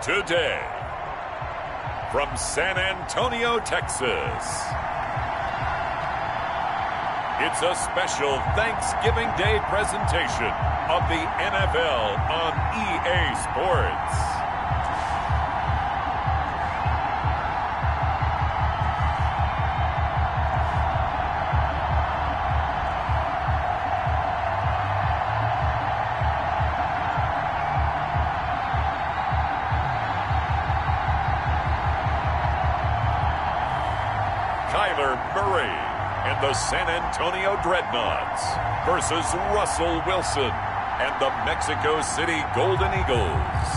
Today, from San Antonio, Texas, it's a special Thanksgiving Day presentation of the NFL on EA Sports. And the San Antonio Dreadnoughts versus Russell Wilson and the Mexico City Golden Eagles.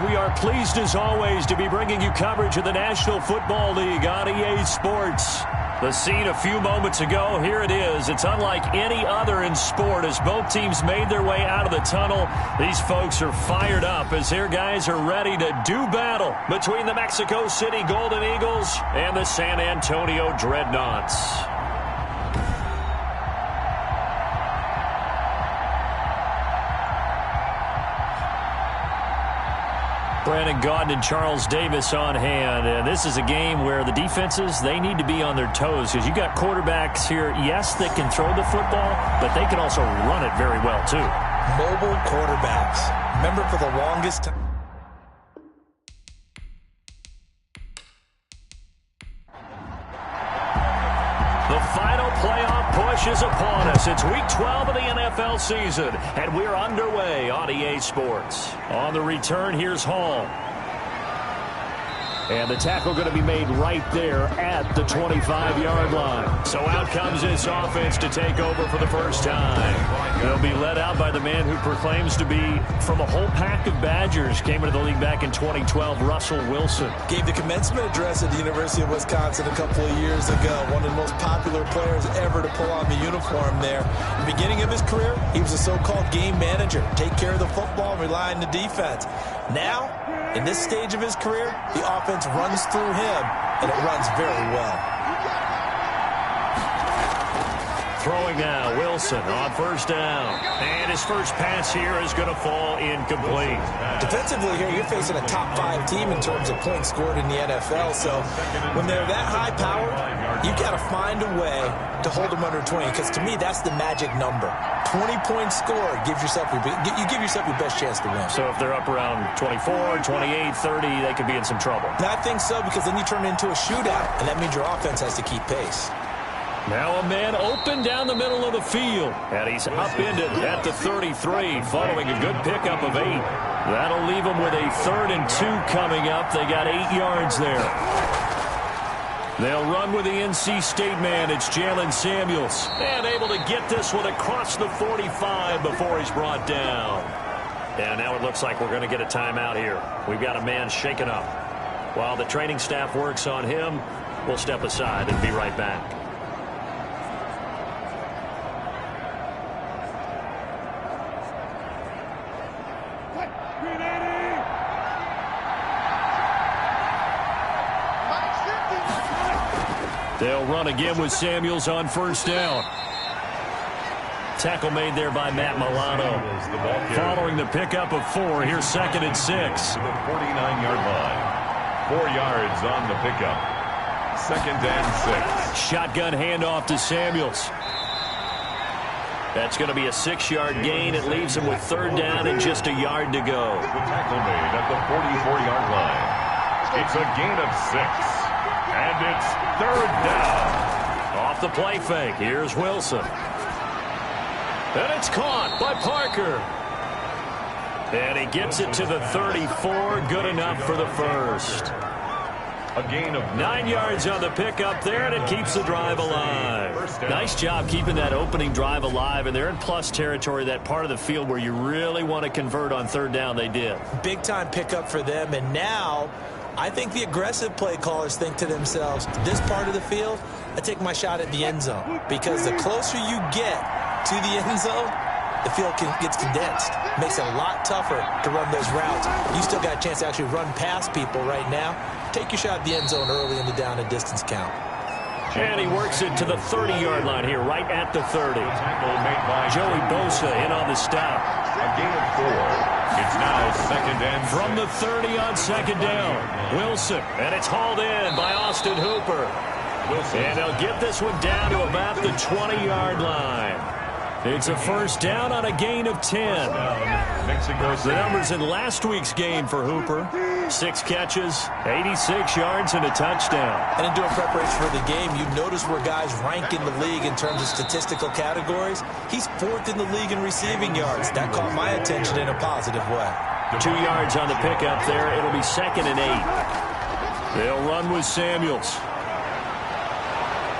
We are pleased as always to be bringing you coverage of the National Football League on EA Sports. The scene a few moments ago, here it is. It's unlike any other in sport as both teams made their way out of the tunnel. These folks are fired up as their guys are ready to do battle between the Mexico City Golden Eagles and the San Antonio Dreadnoughts. Brandon Gaudin and Charles Davis on hand. And this is a game where the defenses, they need to be on their toes because you got quarterbacks here, yes, that can throw the football, but they can also run it very well, too. Mobile quarterbacks. Remember, for the longest time. The final playoff push is upon us. It's Week 12 of the NFL season, and we're underway on EA Sports. On the return, here's Hall. And the tackle going to be made right there at the 25-yard line. So out comes this offense to take over for the first time. They'll be led out by the man who proclaims to be from a whole pack of Badgers. Came into the league back in 2012, Russell Wilson. Gave the commencement address at the University of Wisconsin a couple of years ago. One of the most popular players ever to pull on the uniform there. In the beginning of his career, he was a so-called game manager. Take care of the football and rely on the defense. Now, in this stage of his career, the offense runs through him, and it runs very well. Throwing now, Wilson on first down. And his first pass here is going to fall incomplete. Defensively here, you're facing a top-5 team in terms of points scored in the NFL. So when they're that high-powered, you've got to find a way to hold them under 20. Because to me, that's the magic number. 20 points scored, you give yourself your best chance to win. So if they're up around 24, 28, 30, they could be in some trouble. And I think so, because then you turn it into a shootout, and that means your offense has to keep pace. Now a man open down the middle of the field. And he's upended at the 33, following a good pickup of 8. That'll leave him with a 3rd and 2 coming up. They got 8 yards there. They'll run with the NC State man. It's Jalen Samuels. And able to get this one across the 45 before he's brought down. And now it looks like we're going to get a timeout here. We've got a man shaken up. While the training staff works on him, we'll step aside and be right back. They'll run again with Samuels on first down. Tackle made there by Matt Milano. Following the pickup of 4, here's 2nd and 6. To the 49-yard line. 4 yards on the pickup. 2nd and 6. Shotgun handoff to Samuels. That's going to be a 6-yard gain. It leaves him with 3rd down and just a yard to go. The tackle made at the 44-yard line. It's a gain of 6. And it's 3rd down. Off the play fake. Here's Wilson. And it's caught by Parker. And he gets it to the 34. Good enough for the first. A gain of 9 yards on the pickup there, and it keeps the drive alive. Nice job keeping that opening drive alive, and they're in plus territory, that part of the field where you really want to convert on 3rd down. They did. Big-time pickup for them, and now I think the aggressive play callers think to themselves, this part of the field, I take my shot at the end zone. Because the closer you get to the end zone, the field gets condensed. Makes it a lot tougher to run those routes. You still got a chance to actually run past people right now. Take your shot at the end zone early in the down and distance count. And he works it to the 30-yard line here, right at the 30. Joey Bosa in on the stop. A gain of 4. It's now 2nd From the 30 on second down, Wilson. And it's hauled in by Austin Hooper. And they'll get this one down to about the 20-yard line. It's a first down on a gain of 10. The numbers in last week's game for Hooper. 6 catches, 86 yards, and a touchdown. And in doing preparation for the game, you notice where guys rank in the league in terms of statistical categories. He's 4th in the league in receiving yards. That caught my attention in a positive way. 2 yards on the pickup there. It'll be 2nd and 8. They'll run with Samuels.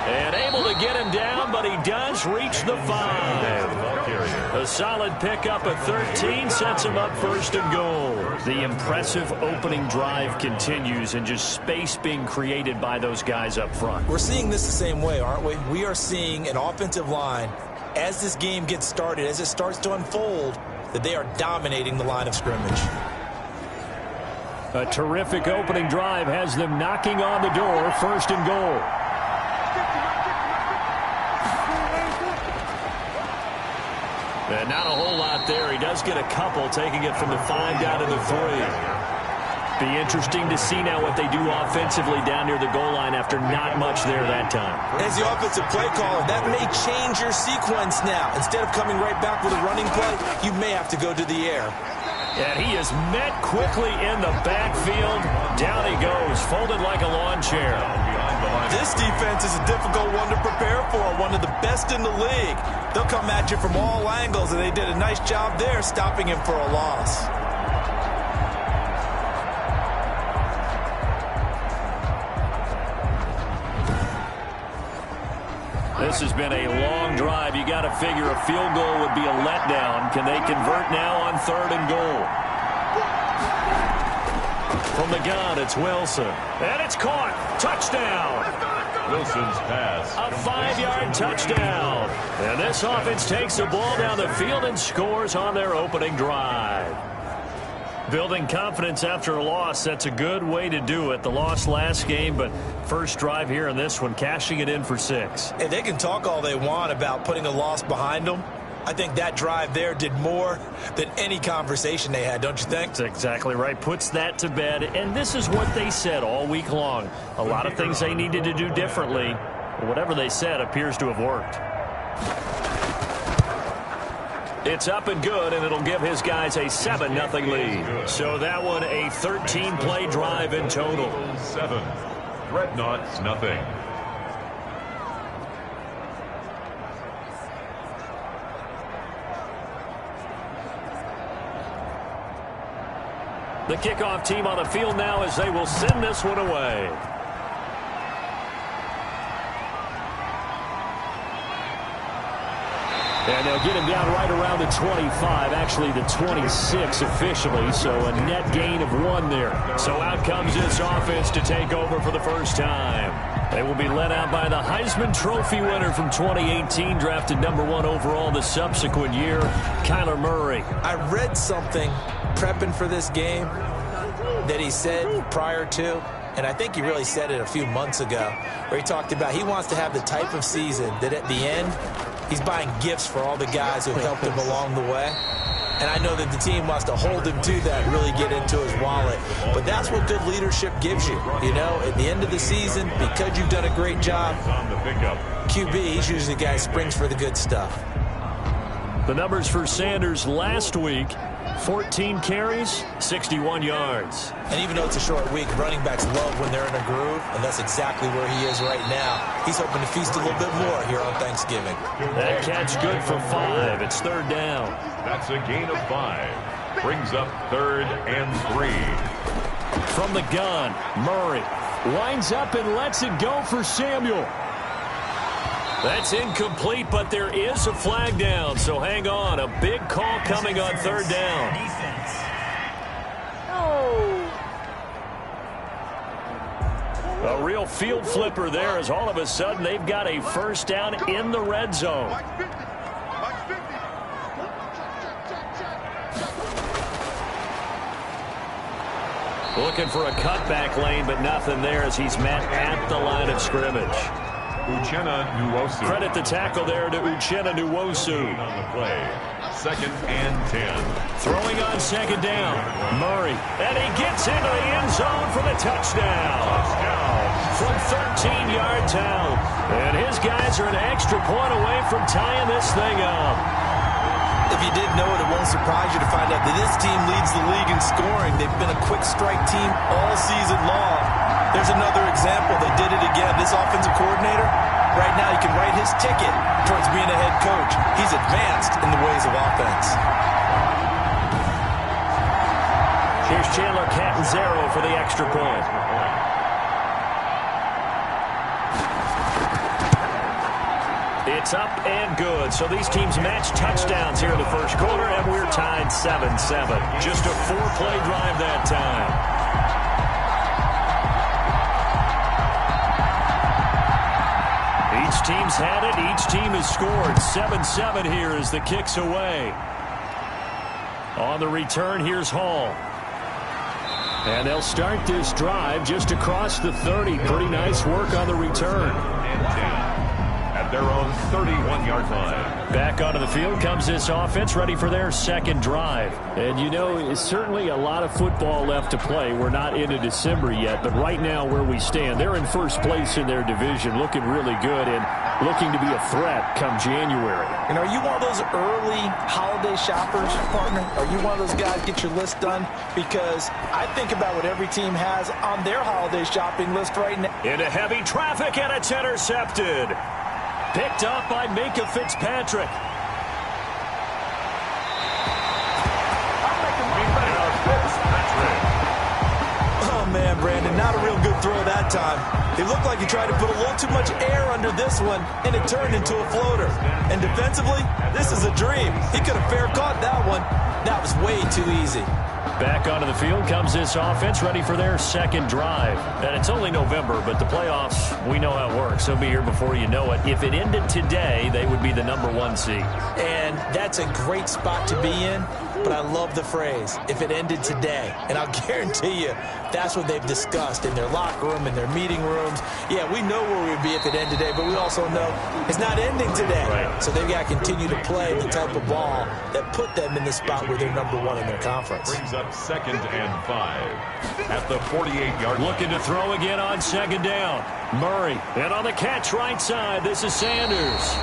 And able to get him down, but he does reach the 5. A solid pickup at 13 sets him up 1st and goal. The impressive opening drive continues, and just space being created by those guys up front. We're seeing this the same way, aren't we? We are seeing an offensive line, as this game gets started, as it starts to unfold, that they are dominating the line of scrimmage. A terrific opening drive has them knocking on the door, 1st and goal. And not a whole lot there. He does get a couple, taking it from the 5 down to the 3. Be interesting to see now what they do offensively down near the goal line after not much there that time. As the offensive play caller, that may change your sequence now. Instead of coming right back with a running play, you may have to go to the air. And he is met quickly in the backfield. Down he goes, folded like a lawn chair. This defense is a difficult one to prepare for, one of the best in the league. They'll come at you from all angles, and they did a nice job there stopping him for a loss. This has been a long drive. You got to figure a field goal would be a letdown. Can they convert now on 3rd and goal? From the gun, it's Wilson. And it's caught. Touchdown. Wilson's pass. A 5-yard touchdown. And this offense takes the ball down the field and scores on their opening drive. Building confidence after a loss, that's a good way to do it. The loss last game, but first drive here in this one, cashing it in for 6. And they can talk all they want about putting a loss behind them. I think that drive there did more than any conversation they had, don't you think? That's exactly right. Puts that to bed. And this is what they said all week long. A lot of things they needed to do differently. But whatever they said appears to have worked. It's up and good, and it'll give his guys a 7-0 lead. So that one a 13-play drive in total. 7. Dreadnoughts, nothing. The kickoff team on the field now as they will send this one away. And they'll get him down right around the 25, actually the 26 officially, so a net gain of 1 there. So out comes this offense to take over for the first time. They will be led out by the Heisman Trophy winner from 2018, drafted #1 overall the subsequent year, Kyler Murray. I read something prepping for this game that he said prior to, and I think he really said it a few months ago, where he talked about he wants to have the type of season that at the end, he's buying gifts for all the guys who helped him along the way. And I know that the team wants to hold him to that, really get into his wallet. But that's what good leadership gives you. You know, at the end of the season, because you've done a great job, QB, he's usually the guy who springs for the good stuff. The numbers for Sanders last week, 14 carries, 61 yards. And even though it's a short week, running backs love when they're in a groove, and that's exactly where he is right now. He's hoping to feast a little bit more here on Thanksgiving. That catch good for 5. It's 3rd down. That's a gain of 5. Brings up 3rd and 3. From the gun, Murray winds up and lets it go for Samuel. That's incomplete, but there is a flag down, so hang on. A big call coming on 3rd down. A real field flipper there, as all of a sudden they've got a first down in the red zone. Looking for a cutback lane, but nothing there as he's met at the line of scrimmage. Uchenna Nwosu. Credit the tackle there to Uchenna Nwosu. On the play, 2nd and 10. Throwing on 2nd down. Murray. And he gets into the end zone for the touchdown. From 13-yards out. And his guys are an extra point away from tying this thing up. If you didn't know it, it won't surprise you to find out that this team leads the league in scoring. They've been a quick strike team all season long. There's another example. They did it again. This offensive coordinator, right now, he can write his ticket towards being a head coach. He's advanced in the ways of offense. Here's Chandler Catanzaro for the extra point. It's up and good. So these teams match touchdowns here in the first quarter, and we're tied 7-7. Just a 4-play drive that time. Each team's had it. Each team has scored. 7-7 here as the kick's away. On the return, here's Hall. And they'll start this drive just across the 30. Pretty nice work on the return. Their own 31-yard line. Back onto the field comes this offense, ready for their second drive. And you know, it's certainly a lot of football left to play. We're not into December yet, but right now where we stand, they're in first place in their division, looking really good and looking to be a threat come January. And are you one of those early holiday shoppers, partner? Are you one of those guys get your list done? Because I think about what every team has on their holiday shopping list right now. Into heavy traffic, and it's intercepted. Picked up by Minka Fitzpatrick. Oh, man, Brandon, not a real good throw that time. It looked like he tried to put a little too much air under this one, and it turned into a floater. And defensively, this is a dream. He could have fair caught that one. That was way too easy. Back onto the field comes this offense, ready for their second drive. And it's only November, but the playoffs, we know how it works. They'll be here before you know it. If it ended today, they would be the #1 seed. And that's a great spot to be in, but I love the phrase, if it ended today. And I'll guarantee you, that's what they've discussed in their locker room, in their meeting rooms. Yeah, we know where we'd be if it ended today, but we also know it's not ending today. Right. So they've got to continue to play the type of ball that put them in the spot where they're #1 in their conference. Brings up 2nd and 5 at the 48-yard line. Looking to throw again on 2nd down. Murray. And on the catch right side, this is Sanders.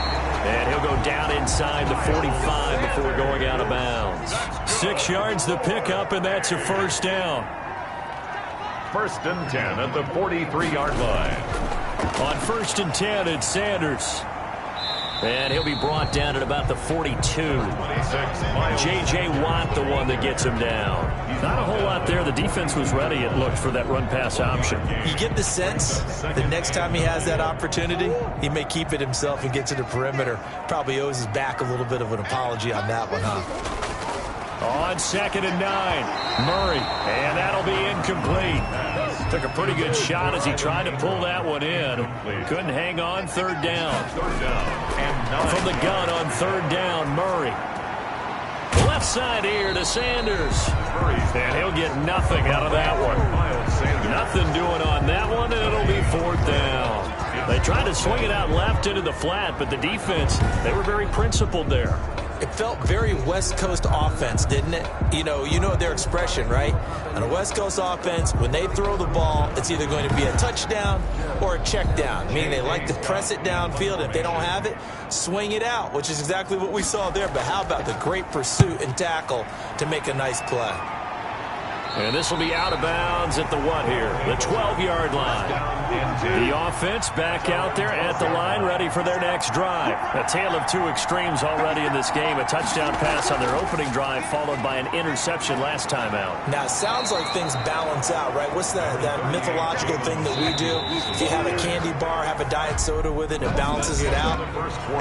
And he'll go down inside the 45 before going out of bounds. 6 yards the pickup, and that's a first down. 1st and 10 at the 43-yard line. On 1st and 10, it's Sanders. And he'll be brought down at about the 42. J.J. Watt, the one that gets him down. Not a whole lot there. The defense was ready, it looked, for that run-pass option. You get the sense that next time he has that opportunity, he may keep it himself and get to the perimeter. Probably owes his back a little bit of an apology on that one, huh? On 2nd and 9, Murray. And that'll be incomplete. Took a pretty good shot as he tried to pull that one in. Couldn't hang on. 3rd down. From the gun on 3rd down, Murray. Left side here to Sanders. And he'll get nothing out of that one. Nothing doing on that one, and it'll be 4th down. They tried to swing it out left into the flat, but the defense, they were very principled there. It felt very West Coast offense, didn't it? You know their expression, right? On a West Coast offense, when they throw the ball, it's either going to be a touchdown or a check down, meaning they like to press it downfield. If they don't have it, swing it out, which is exactly what we saw there. But how about the great pursuit and tackle to make a nice play? And this will be out of bounds at the what here? The 12-yard line. The offense back out there at the line, ready for their next drive. A tale of two extremes already in this game. A touchdown pass on their opening drive, followed by an interception last time out. Now, it sounds like things balance out, right? What's that mythological thing that we do? If you have a candy bar, have a diet soda with it, it balances it out.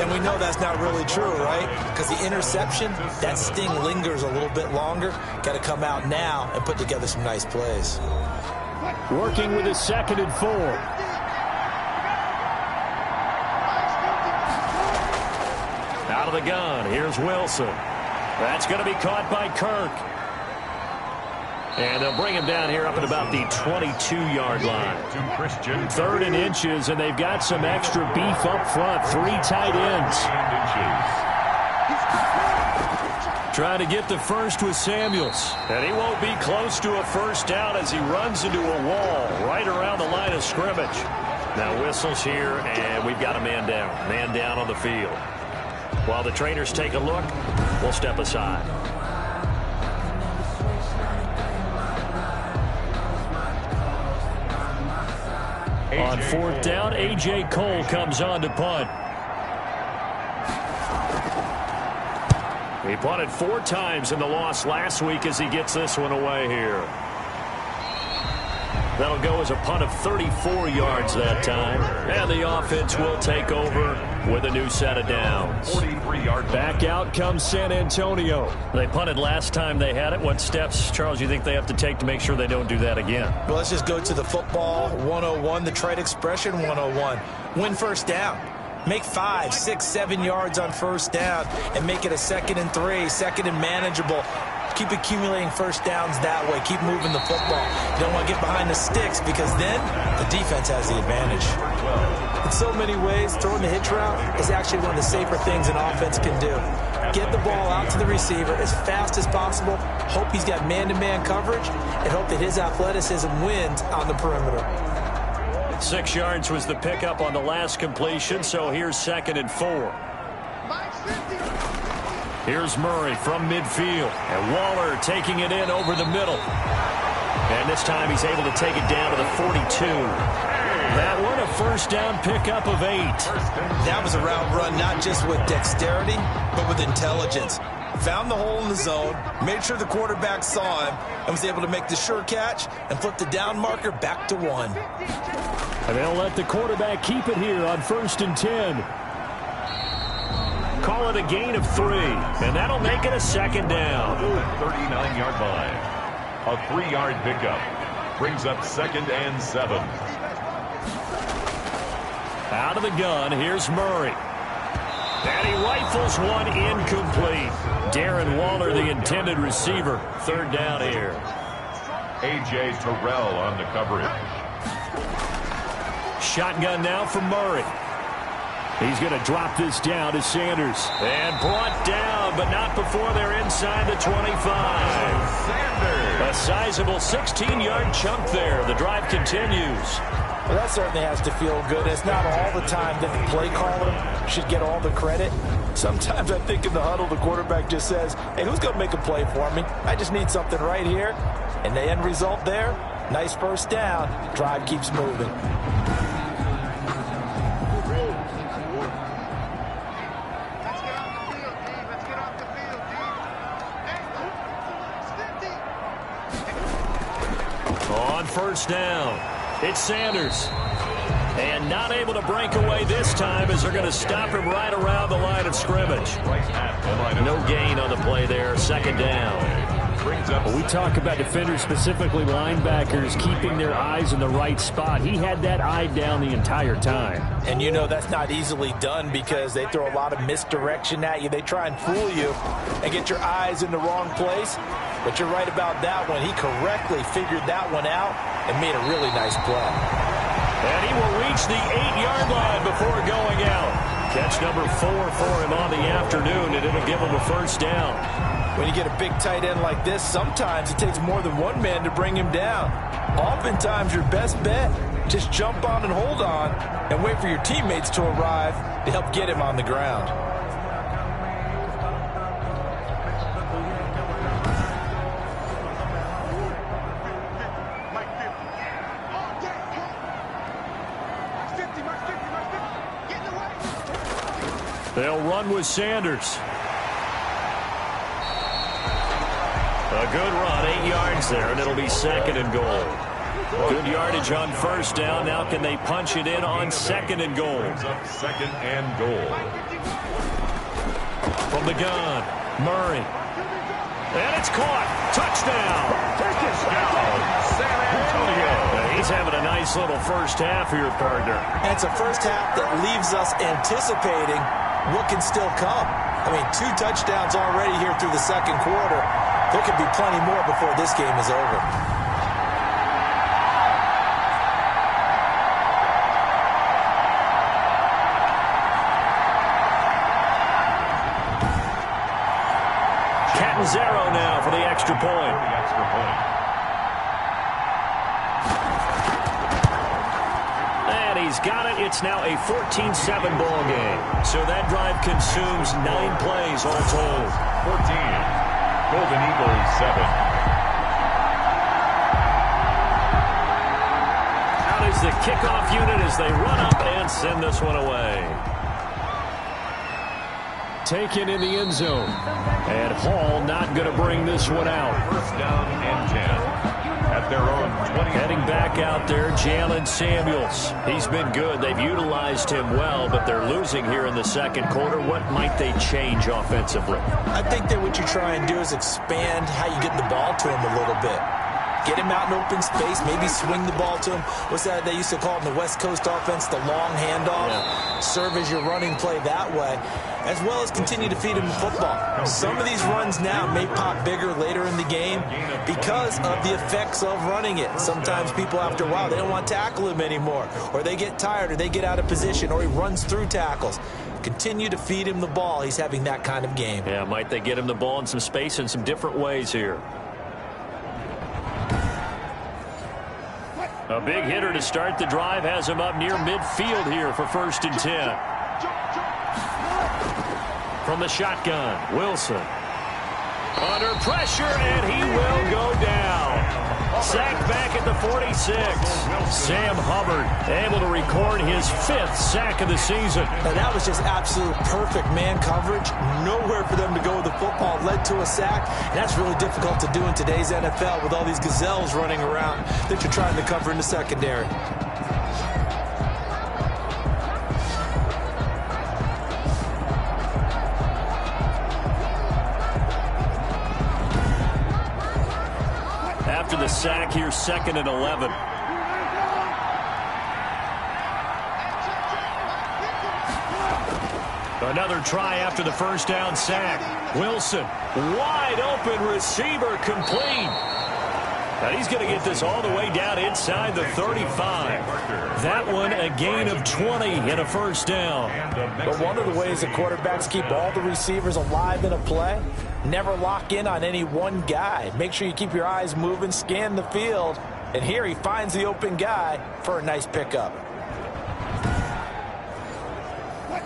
And we know that's not really true, right? Because the interception, that sting lingers a little bit longer. Got to come out now and put together some nice plays. Working with his 2nd and 4. Out of the gun, here's Wilson. That's going to be caught by Kirk. And they'll bring him down here up at about the 22-yard line. 3rd and inches, and they've got some extra beef up front. 3 tight ends. Trying to get the first with Samuels. And he won't be close to a first down as he runs into a wall right around the line of scrimmage. Now whistles here, and we've got a man down. Man down on the field. While the trainers take a look, we'll step aside. On fourth down, A.J. Cole comes on to punt. He punted 4 times in the loss last week as he gets this one away here. That'll go as a punt of 34 yards that time. And the offense will take over with a new set of downs. 43-yard back out comes San Antonio. They punted last time they had it. What steps, Charles, you think they have to take to make sure they don't do that again? Well, let's just go to the football 101, the trade expression 101. Win first down. Make 5, 6, 7 yards on first down and make it a 2nd and 3, 2nd and manageable. Keep accumulating first downs that way. Keep moving the football. You don't want to get behind the sticks because then the defense has the advantage. In so many ways, throwing the hitch route is actually one of the safer things an offense can do. Get the ball out to the receiver as fast as possible. Hope he's got man-to-man coverage and hope that his athleticism wins on the perimeter. 6 yards was the pickup on the last completion, so here's 2nd and 4. Here's Murray from midfield, and Waller taking it in over the middle. And this time he's able to take it down to the 42. That one a first down pickup of 8. That was a route run not just with dexterity, but with intelligence. Found the hole in the zone, made sure the quarterback saw him, and was able to make the sure catch and flip the down marker back to 1. And they'll let the quarterback keep it here on 1st and 10. Call it a gain of 3, and that'll make it a 2nd down. 39-yard line. A 3-yard pickup brings up 2nd and 7. Out of the gun, here's Murray. And he rifles one incomplete. Darren Waller, the intended receiver. 3rd down here. A.J. Terrell on the coverage. Shotgun now for Murray. He's going to drop this down to Sanders. And brought down, but not before they're inside the 25. Sanders. A sizable 16-yard chunk there. The drive continues. Well, that certainly has to feel good. It's not all the time that the play caller should get all the credit. Sometimes I think in the huddle, the quarterback just says, hey, who's going to make a play for me? I just need something right here. And the end result there, nice first down. Drive keeps moving. On first down, it's Sanders. And not able to break away this time as they're going to stop him right around the line of scrimmage. No gain on the play there, 2nd down. Well, we talk about defenders, specifically linebackers, keeping their eyes in the right spot. He had that eye down the entire time. And you know that's not easily done because they throw a lot of misdirection at you. They try and fool you and get your eyes in the wrong place. But you're right about that one. He correctly figured that one out and made a really nice play. And he will reach the 8-yard line before going out. Catch number 4 for him on the afternoon, and it'll give him a first down. When you get a big tight end like this, sometimes it takes more than one man to bring him down. Oftentimes, your best bet, just jump on and hold on and wait for your teammates to arrive to help get him on the ground. They'll run with Sanders. A good run, 8 yards there, and it'll be 2nd and goal. Good yardage on first down. Now can they punch it in on 2nd and goal? 2nd and goal. From the gun, Murray. And it's caught. Touchdown. San Antonio. He's having a nice little first half here, partner. And it's a first half that leaves us anticipating what can still come. I mean, 2 touchdowns already here through the 2nd quarter. There could be plenty more before this game is over. extra point. And he's got it. It's now a 14-7 ball game. So that drive consumes 9 plays all told. 14. Golden Eagles 7. Out is the kickoff unit as they run up and send this one away. Taken in the end zone. And Hall not going to bring this one out. First down and 10. At their own 20. Heading back out there, Jalen Samuels. He's been good. They've utilized him well, but they're losing here in the second quarter. What might they change offensively? I think that what you try and do is expand how you get the ball to him a little bit. Get him out in open space, maybe swing the ball to him. What's that they used to call it in the West Coast offense, the long handoff? Yeah. Serve as your running play that way, as well as continue to feed him the football. Some of these runs now may pop bigger later in the game because of the effects of running it. Sometimes people, after a while, they don't want to tackle him anymore, or they get tired, or they get out of position, or he runs through tackles. Continue to feed him the ball. He's having that kind of game. Yeah, might they get him the ball in some space in some different ways here. A big hitter to start the drive has him up near midfield here for 1st and 10. From the shotgun, Wilson. Under pressure, and he will go down. Sacked back at the 46. Sam Hubbard able to record his 5th sack of the season. Now that was just absolute perfect man coverage. Nowhere for them to go with the football. Led to a sack. And that's really difficult to do in today's NFL with all these gazelles running around that you're trying to cover in the secondary. After the sack here, 2nd and 11. Another try after the first down sack. Wilson, wide open receiver, complete. Now he's going to get this all the way down inside the 35. That one a gain of 20 and a 1st down. But one of the ways the quarterbacks keep all the receivers alive in a play, never lock in on any one guy. Make sure you keep your eyes moving, scan the field. And here he finds the open guy for a nice pickup.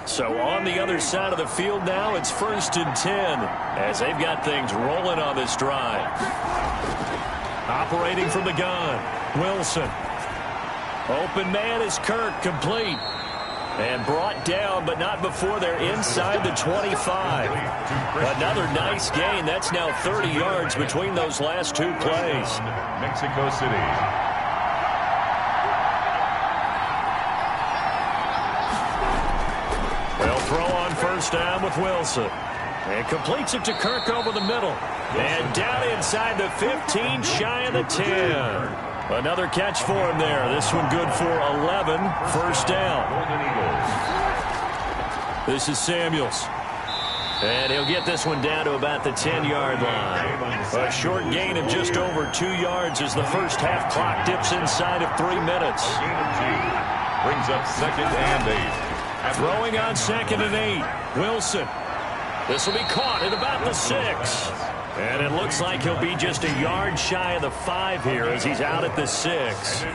So on the other side of the field now, it's 1st and 10 as they've got things rolling on this drive. Operating from the gun, Wilson. Open man is Kirk, complete. And brought down, but not before they're inside the 25. Another nice gain. That's now 30 yards between those last 2 plays. Mexico City. They'll throw on 1st down with Wilson. And completes it to Kirk over the middle. And down inside the 15, shy of the 10. Another catch for him there. This one good for 11. 1st down. This is Samuels. And he'll get this one down to about the 10-yard line. A short gain of just over 2 yards as the first half clock dips inside of 3 minutes. Brings up 2nd and 8. Throwing on 2nd and 8. Wilson. This will be caught at about the 6. And it looks like he'll be just a yard shy of the 5 here as he's out at the 6.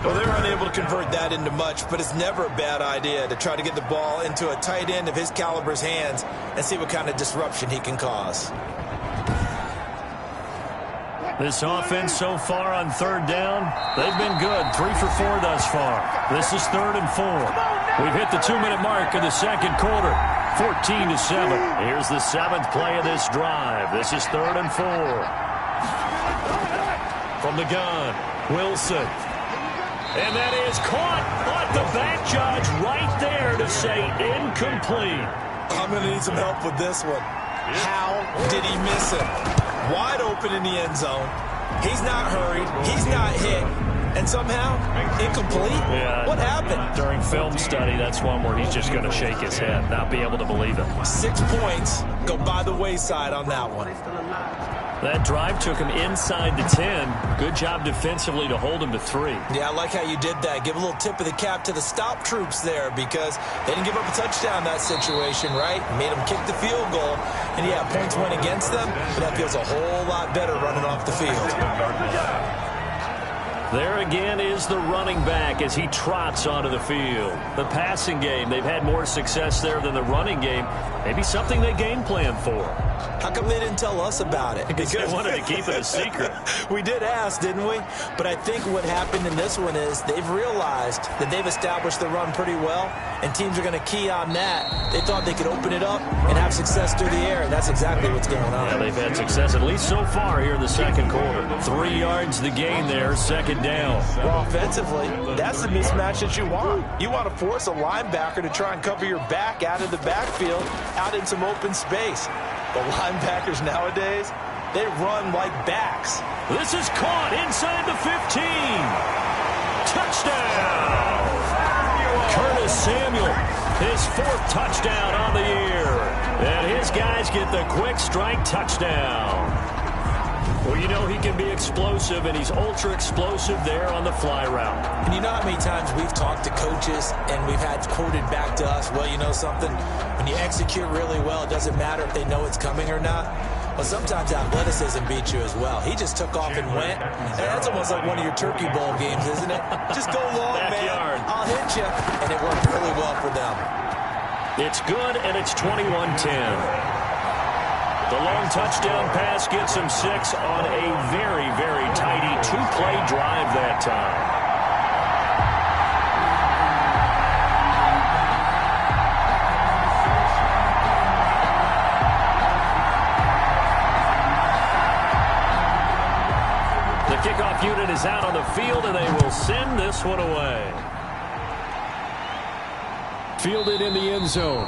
Well, they're unable to convert that into much, but it's never a bad idea to try to get the ball into a tight end of his caliber's hands and see what kind of disruption he can cause. This offense so far on 3rd down, they've been good. 3 for 4 thus far. This is 3rd and 4. We've hit the 2-minute mark of the second quarter. 14-7. Here's the 7th play of this drive. This is 3rd and 4. From the gun, Wilson. And that is caught. But the back judge right there to say incomplete. I'm going to need some help with this one. How did he miss him? Wide open in the end zone. He's not hurried. He's not hit. And somehow, incomplete? Yeah, what happened? During film study, that's one where he's just going to shake his head, not be able to believe it. 6 points go by the wayside on that one. That drive took him inside the 10. Good job defensively to hold him to 3. Yeah, I like how you did that. Give a little tip of the cap to the stop troops there because they didn't give up a touchdown in that situation, right? Made them kick the field goal. And, yeah, points went against them, but that feels a whole lot better running off the field. There again is the running back as he trots onto the field. The passing game, they've had more success there than the running game. Maybe something they game plan for. How come they didn't tell us about it? Because they wanted to keep it a secret. We did ask, didn't we? But I think what happened in this one is they've realized that they've established the run pretty well, and teams are going to key on that. They thought they could open it up and have success through the air, and that's exactly what's going on. Yeah, they've had success, at least so far here in the second quarter. 3 yards the gain there, second down. Well, offensively, that's the mismatch that you want. You want to force a linebacker to try and cover your back out of the backfield, out in some open space. But linebackers nowadays, they run like backs. This is caught inside the 15. Touchdown! Curtis Samuel, his 4th touchdown on the year. And his guys get the quick strike touchdown. Well, you know he can be explosive, and he's ultra-explosive there on the fly route. And you know how many times we've talked to coaches and we've had quoted back to us, well, you know something? When you execute really well, it doesn't matter if they know it's coming or not. Well, sometimes athleticism beats you as well. He just took off and went. And that's almost like one of your Turkey Bowl games, isn't it? Just go long, Backyard. man. I'll hit you. And it worked really well for them. It's good, and it's 21-10. The long touchdown pass gets him 6 on a very, very tidy 2-play drive that time. The kickoff unit is out on the field, and they will send this one away. Fielded in the end zone.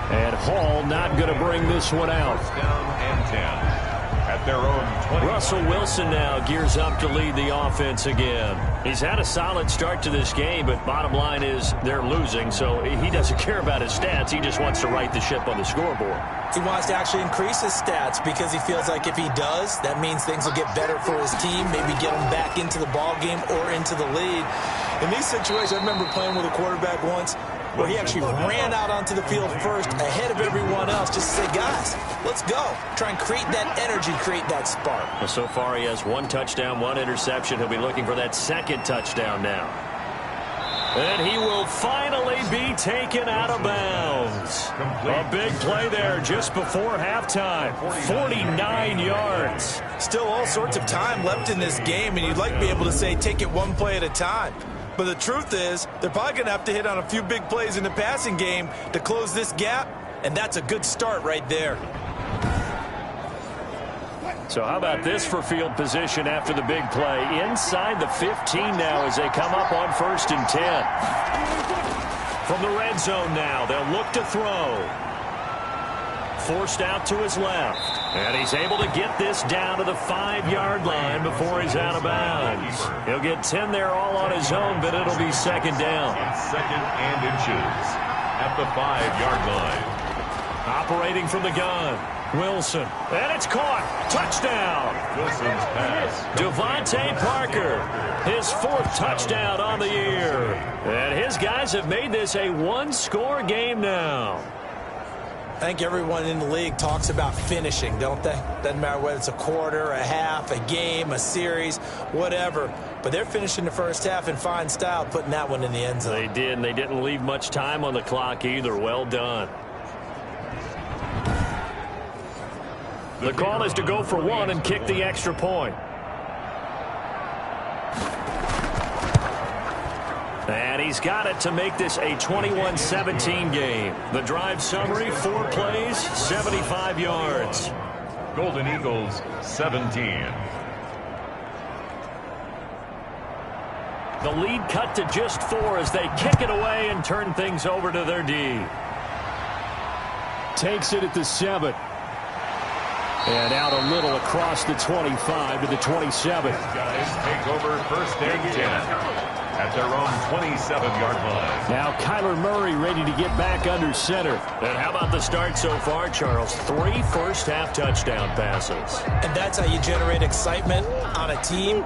And Hall not going to bring this one out. Down and 10 at their own 20. Russell Wilson now gears up to lead the offense again. He's had a solid start to this game, but bottom line is they're losing, so he doesn't care about his stats. He just wants to right the ship on the scoreboard. He wants to actually increase his stats because he feels like if he does, that means things will get better for his team, maybe get him back into the ball game or into the lead. In these situations, I remember playing with a quarterback once where he actually ran out onto the field first ahead of everyone else just to say, guys, let's go. Try and create that energy, create that spark. Well, so far he has 1 touchdown, 1 interception. He'll be looking for that 2nd touchdown now. And he will finally be taken out of bounds. A big play there just before halftime. 49 yards. Still all sorts of time left in this game, and you'd like to be able to say take it 1 play at a time. But the truth is, they're probably going to have to hit on a few big plays in the passing game to close this gap, and that's a good start right there. So how about this for field position after the big play? Inside the 15 now as they come up on 1st and 10. From the red zone now, they'll look to throw. Forced out to his left. And he's able to get this down to the 5-yard line before he's out of bounds. He'll get 10 there all on his own, but it'll be 2nd down. 2nd and inches at the 5-yard line. Operating from the gun. Wilson. And it's caught. Touchdown. Wilson's pass. Devontae Parker. His 4th touchdown on the year. And his guys have made this a 1-score game now. I think everyone in the league talks about finishing, don't they? Doesn't matter whether it's a quarter, a half, a game, a series, whatever. But they're finishing the first half in fine style, putting that one in the end zone. They did, and they didn't leave much time on the clock either. Well done. The call is to go for 1 and kick the extra point. And he's got it to make this a 21-17 game. The drive summary, 4 plays, 75 yards. Golden Eagles, 17. The lead cut to just 4 as they kick it away and turn things over to their D. Takes it at the 7. And out a little across the 25 to the 27. Guys take over 1st and 10. at their own 27-yard line. Now Kyler Murray ready to get back under center. And how about the start so far, Charles? 3 first-half touchdown passes. And that's how you generate excitement on a team.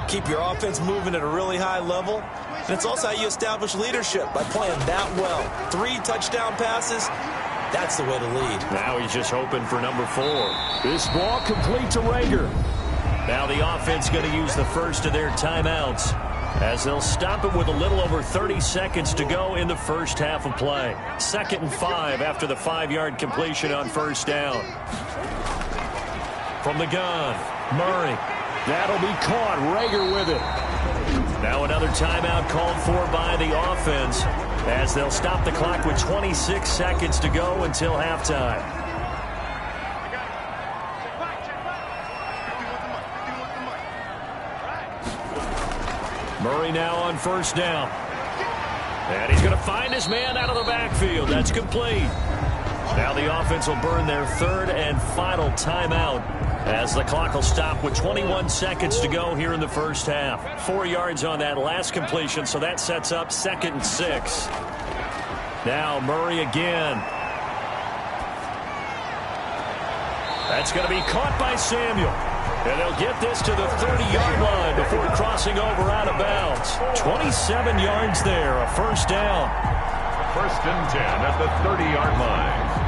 Keep your offense moving at a really high level. And it's also how you establish leadership, by playing that well. 3 touchdown passes, that's the way to lead. Now he's just hoping for number 4. This ball complete to Rager. Now the offense going to use the first of their timeouts, as they'll stop it with a little over 30 seconds to go in the first half of play. 2nd and 5 after the 5-yard completion on first down. From the gun, Murray. That'll be caught. Rager with it. Now another timeout called for by the offense, as they'll stop the clock with 26 seconds to go until halftime. Murray now on first down. And he's going to find his man out of the backfield. That's complete. Now the offense will burn their 3rd and final timeout, as the clock will stop with 21 seconds to go here in the first half. 4 yards on that last completion, so that sets up 2nd and 6. Now Murray again. That's going to be caught by Samuel. And they'll get this to the 30-yard line before crossing over out of bounds. 27 yards there, a first down. 1st and 10 at the 30-yard line.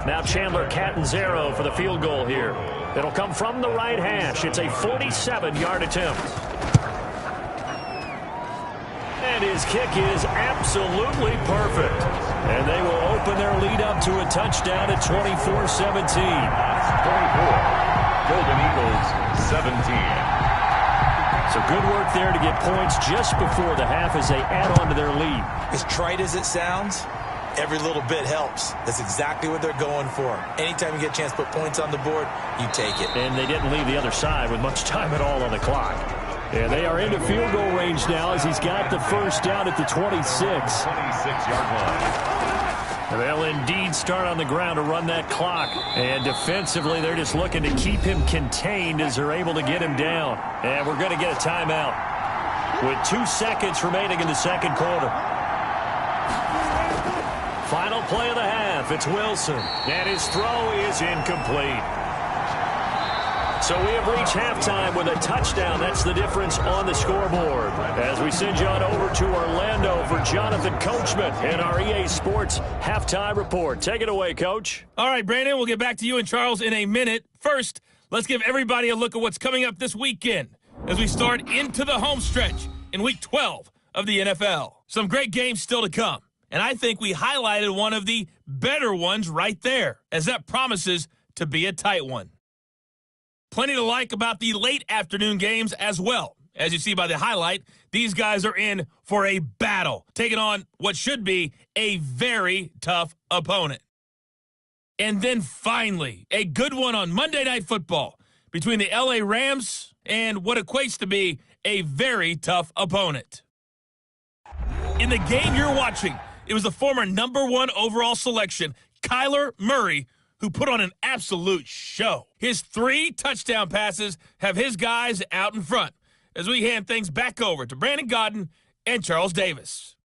Now Chandler Catanzaro for the field goal here. It'll come from the right hash. It's a 47-yard attempt. And his kick is absolutely perfect. And they will open their lead up to a touchdown at 24-17. 24. Golden Eagles, 17. So good work there to get points just before the half as they add on to their lead. As trite as it sounds, every little bit helps. That's exactly what they're going for. Anytime you get a chance to put points on the board, you take it. And they didn't leave the other side with much time at all on the clock. And they are into field goal range now, as he's got the first down at the 26. 26-yard line. They'll indeed start on the ground to run that clock. And defensively, they're just looking to keep him contained as they're able to get him down. And we're going to get a timeout with 2 seconds remaining in the second quarter. Final play of the half. It's Wilson. And his throw is incomplete. So we have reached halftime with a touchdown. That's the difference on the scoreboard. As we send you on over to Orlando for Jonathan Coachman and our EA Sports Halftime Report. Take it away, Coach. All right, Brandon, we'll get back to you and Charles in a minute. First, let's give everybody a look at what's coming up this weekend as we start into the home stretch in Week 12 of the NFL. Some great games still to come, and I think we highlighted one of the better ones right there, as that promises to be a tight one. Plenty to like about the late afternoon games as well. As you see by the highlight, these guys are in for a battle, taking on what should be a very tough opponent. And then finally, a good one on Monday Night Football between the LA Rams and what equates to be a very tough opponent. In the game you're watching, it was the former #1 overall selection, Kyler Murray, who put on an absolute show. His 3 touchdown passes have his guys out in front as we hand things back over to Brandon Godden and Charles Davis.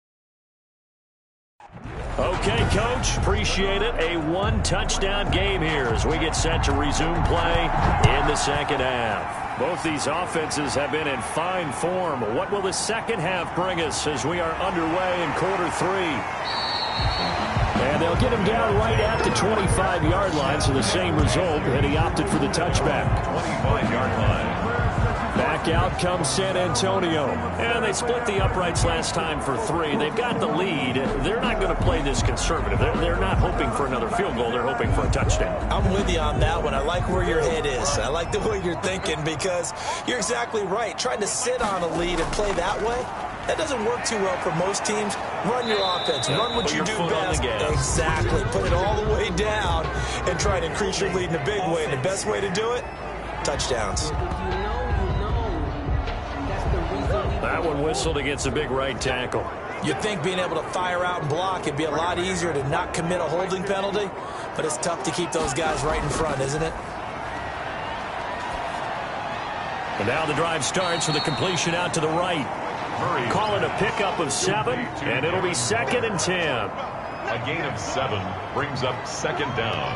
Okay, Coach, appreciate it. A 1-touchdown game here as we get set to resume play in the second half. Both these offenses have been in fine form. What will the second half bring us as we are underway in quarter 3? And they'll get him down right at the 25-yard line, so the same result, and he opted for the touchback. 25-yard line. Back out comes San Antonio. And they split the uprights last time for 3. They've got the lead. They're not going to play this conservative. They're not hoping for another field goal. They're hoping for a touchdown. I'm with you on that one. I like where your head is. I like the way you're thinking, because you're exactly right. Trying to sit on a lead and play that way, that doesn't work too well for most teams. Run your offense. Run what you do best. Exactly. Put it all the way down and try to increase your lead in a big way. And the best way to do it, touchdowns. That one whistled against a big right tackle. You'd think being able to fire out and block, it'd be a lot easier to not commit a holding penalty, but it's tough to keep those guys right in front, isn't it? And now the drive starts with a completion out to the right. Call it a pickup of 7, and it'll be 2nd and 10. A gain of 7 brings up 2nd down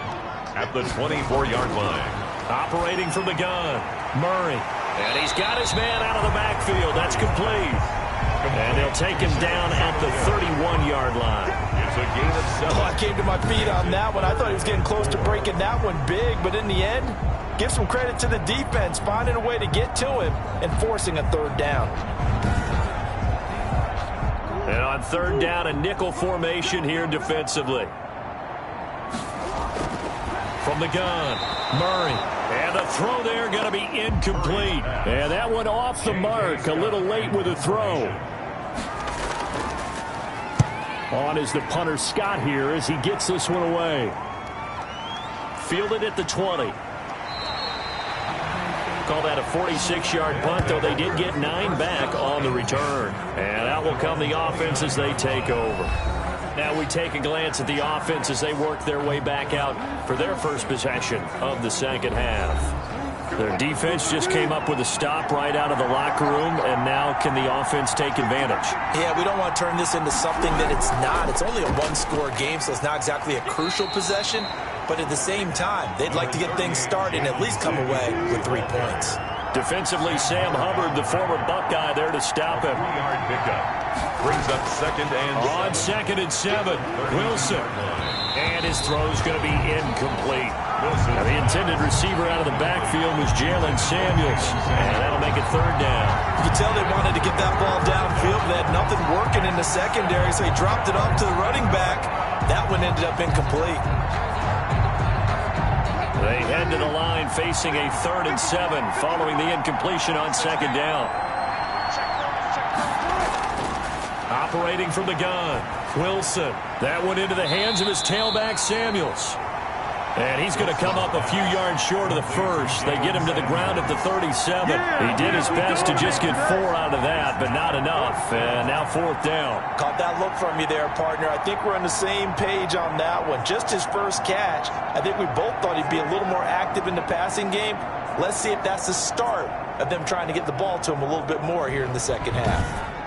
at the 24-yard line. Operating from the gun, Murray. And he's got his man out of the backfield. That's complete. And they'll take him down at the 31-yard line. It's a gain of 7. Oh, I came to my feet on that one. I thought he was getting close to breaking that one big, but in the end, give some credit to the defense, finding a way to get to him and forcing a 3rd down. And on 3rd down, a nickel formation here defensively. From the gun, Murray. And the throw there going to be incomplete. And that one off the mark, a little late with a throw. On is the punter Scott here as he gets this one away. Fielded at the 20. Call that a 46-yard punt, though they did get 9 back on the return. And out will come the offense as they take over. Now we take a glance at the offense as they work their way back out for their first possession of the second half. Their defense just came up with a stop right out of the locker room, and now can the offense take advantage? Yeah, we don't want to turn this into something that it's not. It's only a 1-score game, so it's not exactly a crucial possession. But at the same time, they'd like to get things started and at least come away with 3 points. Defensively, Sam Hubbard, the former Buckeye, there to stop him. 3-yard pickup. Brings up 2nd and 7. On 2nd and 7, Wilson. And his throw's going to be incomplete. Now the intended receiver out of the backfield was Jalen Samuels. And that'll make it 3rd down. You could tell they wanted to get that ball downfield. They had nothing working in the secondary, so he dropped it off to the running back. That one ended up incomplete. They head to the line facing a 3rd and 7 following the incompletion on 2nd down. Operating from the gun, Wilson. That one into the hands of his tailback, Samuels. And he's going to come up a few yards short of the first. They get him to the ground at the 37. He did his best to just get 4 out of that, but not enough. And now 4th down. Caught that look from you there, partner. I think we're on the same page on that one. Just his first catch. I think we both thought he'd be a little more active in the passing game. Let's see if that's the start of them trying to get the ball to him a little bit more here in the second half.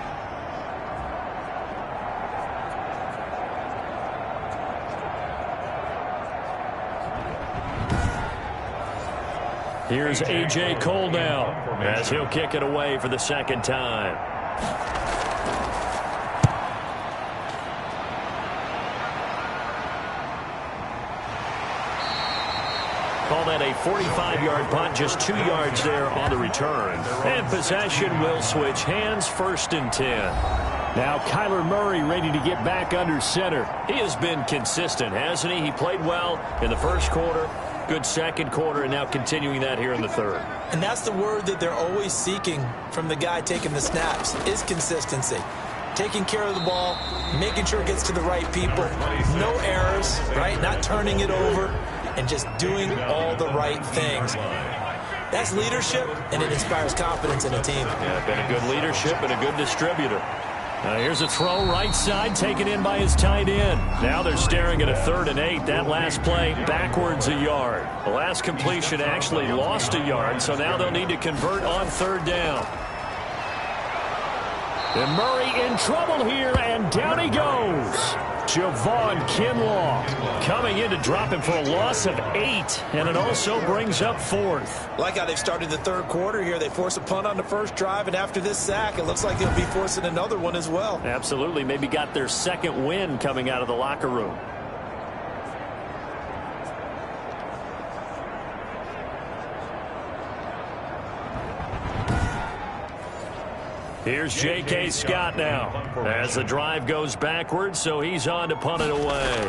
Here's A.J. Cole now as he'll kick it away for the 2nd time. Call that a 45-yard punt, just 2 yards there on the return. And possession will switch hands, 1st and 10. Now Kyler Murray ready to get back under center. He has been consistent, hasn't he? He played well in the first quarter. Good 2nd quarter, and now continuing that here in the 3rd. And that's the word that they're always seeking from the guy taking the snaps, is consistency. Taking care of the ball, making sure it gets to the right people, no errors, right? Not turning it over, and just doing all the right things. That's leadership, and it inspires confidence in a team. Yeah, been a good leadership and a good distributor. Here's a throw right side taken in by his tight end. Now they're staring at a 3rd and 8. That last play backwards a yard. The last completion actually lost a yard, so now they'll need to convert on 3rd down. And Murray in trouble here, and down he goes. Javon Kinlaw coming in to drop him for a loss of 8, and it also brings up 4th. Like how they've started the 3rd quarter here. They force a punt on the first drive, and after this sack, it looks like they'll be forcing another one as well. Absolutely. Maybe got their 2nd win coming out of the locker room. Here's J.K. Scott now as the drive goes backwards, so he's on to punt it away.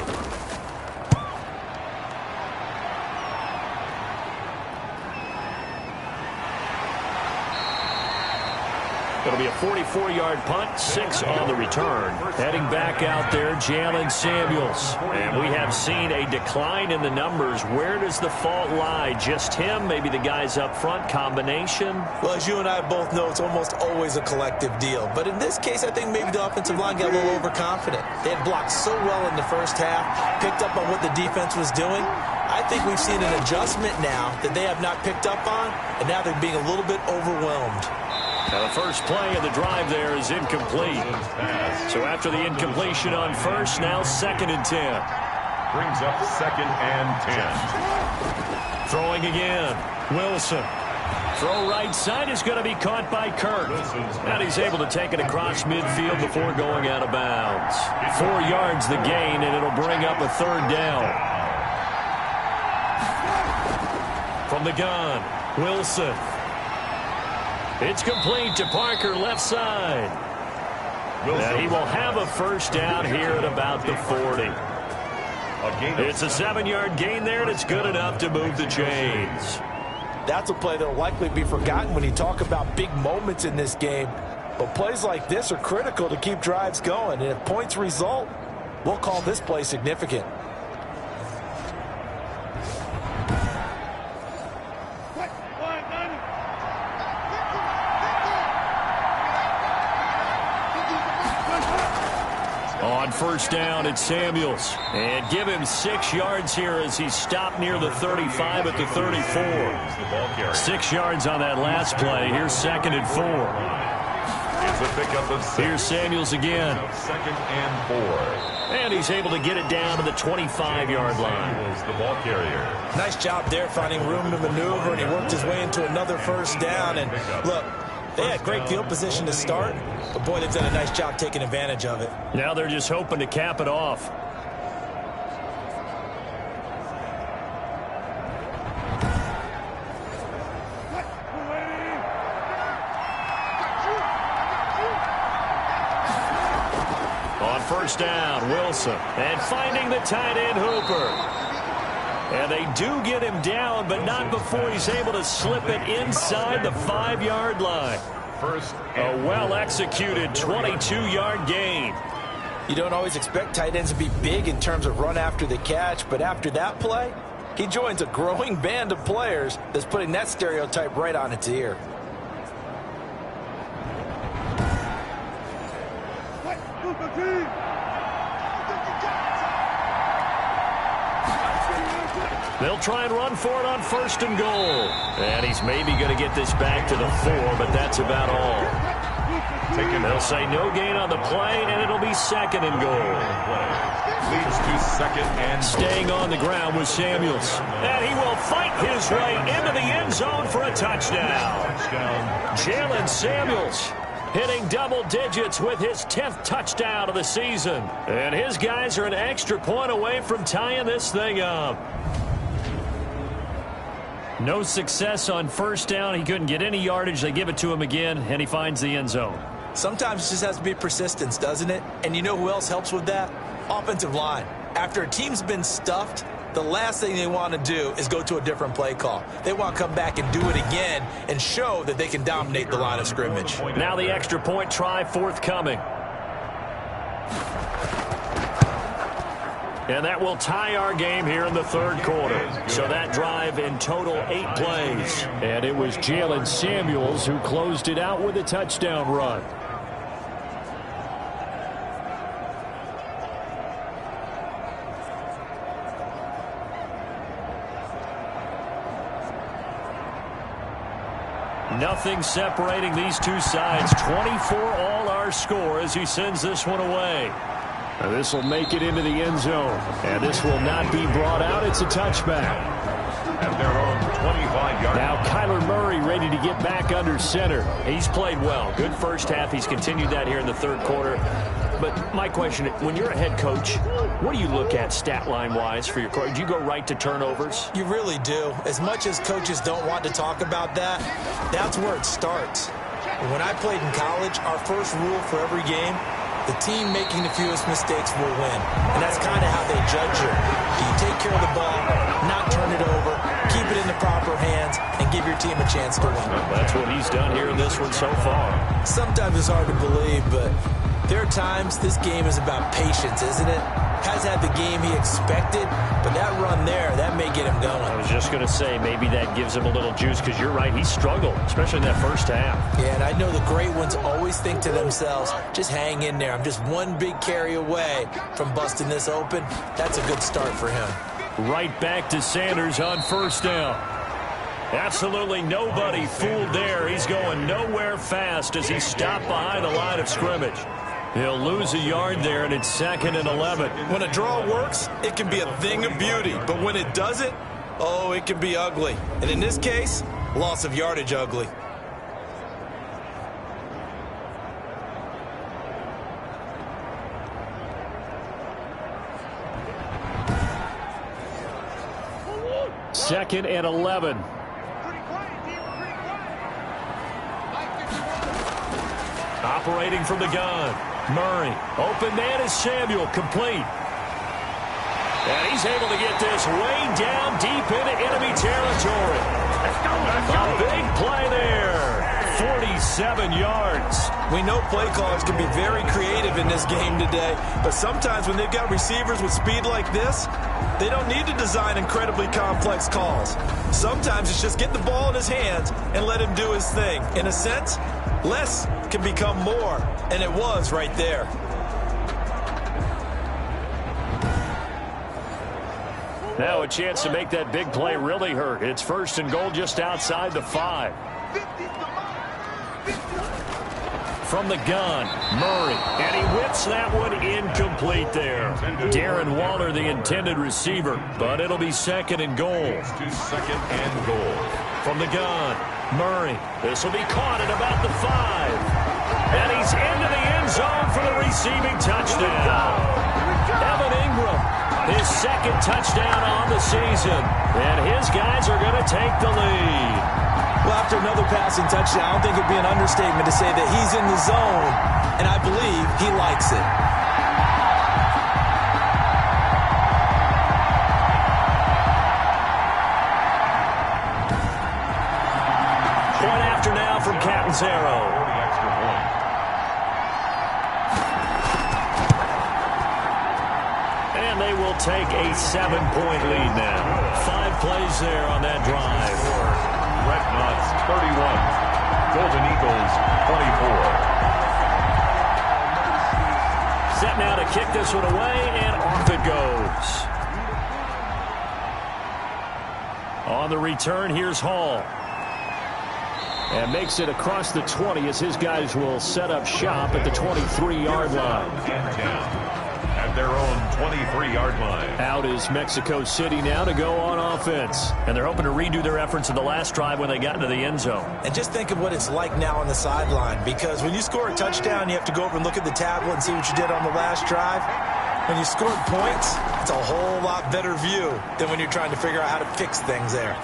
It'll be a 44-yard punt, 6 on the return. Heading back out there, Jalen Samuels. And we have seen a decline in the numbers. Where does the fault lie? Just him? Maybe the guys up front? Combination? Well, as you and I both know, it's almost always a collective deal. But in this case, I think maybe the offensive line got a little overconfident. They had blocked so well in the first half, picked up on what the defense was doing. I think we've seen an adjustment now that they have not picked up on, and now they're being a little bit overwhelmed. Now the first play of the drive there is incomplete. So after the incompletion on first, now 2nd and 10. Brings up 2nd and 10. Throwing again. Wilson. Throw right side is going to be caught by Kirk. And he's able to take it across midfield before going out of bounds. 4 yards the gain, and it'll bring up a 3rd down. From the gun, Wilson. It's complete to Parker, left side. And he will have a first down here at about the 40. It's a 7-yard gain there, and it's good enough to move the chains. That's a play that will likely be forgotten when you talk about big moments in this game. But plays like this are critical to keep drives going. And if points result, we'll call this play significant. On first down, it's Samuels. And give him 6 yards here as he stopped near the 35 at the 34. 6 yards on that last play. Here's 2nd and 4. It's a pickup of 6. Here's Samuels again. 2nd and 4. And he's able to get it down to the 25-yard line. The ball carrier. Nice job there finding room to maneuver, and he worked his way into another first down. And look, they had great field position to start, but boy, they've done a nice job taking advantage of it. Now they're just hoping to cap it off. On first down, Wilson. And finding the tight end, Hooper. And they do get him down, but not before he's able to slip it inside the 5-yard line. A well-executed 22-yard gain. You don't always expect tight ends to be big in terms of run after the catch, but after that play, he joins a growing band of players that's putting that stereotype right on its ear. They'll try and run for it on 1st and goal. And he's maybe going to get this back to the 4, but that's about all. They'll say no gain on the play, and it'll be 2nd and goal. Leads to 2nd and goal. Staying on the ground with Samuels. And he will fight his way into the end zone for a touchdown. Jalen Samuels hitting double digits with his 10th touchdown of the season. And his guys are an extra point away from tying this thing up. No success on first down. He couldn't get any yardage. They give it to him again, and he finds the end zone. Sometimes it just has to be persistence, doesn't it? And you know who else helps with that? Offensive line. After a team's been stuffed, the last thing they want to do is go to a different play call. They want to come back and do it again and show that they can dominate the line of scrimmage. Now the extra point try forthcoming. And that will tie our game here in the 3rd quarter. So that drive in total 8 plays. And it was Jalen Samuels who closed it out with a touchdown run. Nothing separating these two sides. 24 all our score as he sends this one away. Now this will make it into the end zone. And this will not be brought out. It's a touchback. At their own 25-yard. Now Kyler Murray ready to get back under center. He's played well. Good first half. He's continued that here in the 3rd quarter. But my question, when you're a head coach, what do you look at stat line-wise for your coach? Do you go right to turnovers? You really do. As much as coaches don't want to talk about that, that's where it starts. When I played in college, our first rule for every game, the team making the fewest mistakes will win. And that's kind of how they judge you. Do you take care of the ball, not turn it over, keep it in the proper hands, and give your team a chance to win. Well, that's what he's done here in this one so far. Sometimes it's hard to believe, but there are times this game is about patience, isn't it? Has had the game he expected, but that run there, that may get him going. I was just going to say, maybe that gives him a little juice, because you're right, he struggled, especially in that first half. Yeah, and I know the great ones always think to themselves, just hang in there. I'm just one big carry away from busting this open. That's a good start for him. Right back to Sanders on first down. Absolutely nobody fooled there. He's going nowhere fast as he stopped behind the line of scrimmage. He'll lose a yard there, and it's 2nd and 11. When a draw works, it can be a thing of beauty. But when it doesn't, oh, it can be ugly. And in this case, loss of yardage ugly. Second and 11. Operating from the gun. Murray. Open man is Samuel. Complete. And he's able to get this way down deep into enemy territory. A big play there. 47 yards. We know play callers can be very creative in this game today, but sometimes when they've got receivers with speed like this, they don't need to design incredibly complex calls. Sometimes it's just get the ball in his hands and let him do his thing. In a sense, less can become more, and it was right there. Now a chance to make that big play really hurt. It's 1st and goal just outside the 5. From the gun, Murray, and he whips that one incomplete there. Darren Waller, the intended receiver, but it'll be 2nd and goal. To 2nd and goal. From the gun, Murray. This will be caught at about the 5. And he's into the end zone for the receiving touchdown. Evan Ingram, his 2nd touchdown on the season. And his guys are going to take the lead. Well, after another passing touchdown, I don't think it'd be an understatement to say that he's in the zone, and I believe he likes it. Point after now from Catanzaro. And they will take a 7-point lead now. 5 plays there on that drive. Dreadnoughts 31, Golden Eagles 24. Set now to kick this one away, and off it goes. On the return, here's Hall. And makes it across the 20 as his guys will set up shop at the 23-yard line. At their own 23-yard line. Out is Mexico City now to go on offense. And they're hoping to redo their efforts in the last drive when they got into the end zone. And just think of what it's like now on the sideline, because when you score a touchdown, you have to go over and look at the tablet and see what you did on the last drive. When you scored points, it's a whole lot better view than when you're trying to figure out how to fix things there.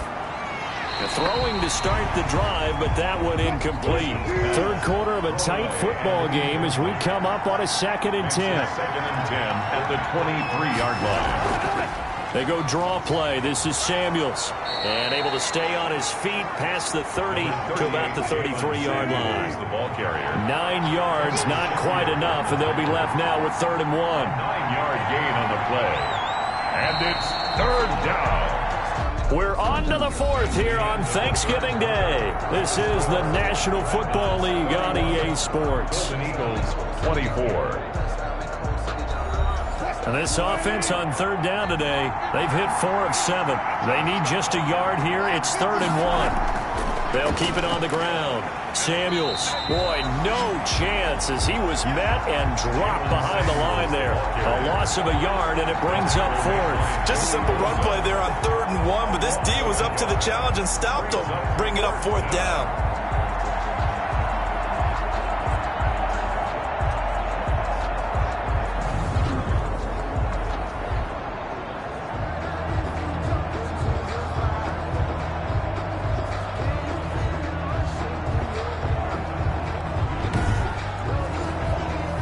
Throwing to start the drive, but that one incomplete. 3rd quarter of a tight football game as we come up on a 2nd and 10. 2nd and 10 at the 23-yard line. They go draw play. This is Samuels. And able to stay on his feet past the 30 to about the 33-yard line. The ball carrier. 9 yards, not quite enough, and they'll be left now with 3rd and 1. 9-yard gain on the play. And it's 3rd down. We're on to the 4th here on Thanksgiving Day. This is the National Football League on EA Sports. Golden Eagles 24. And this offense on 3rd down today, they've hit 4 of 7. They need just a yard here. It's 3rd and 1. They'll keep it on the ground. Samuels, boy, no chance as he was met and dropped behind the line there. A loss of a yard, and it brings up 4th. Just a simple run play there on 3rd and 1, but this D was up to the challenge and stopped him, bringing up 4th down.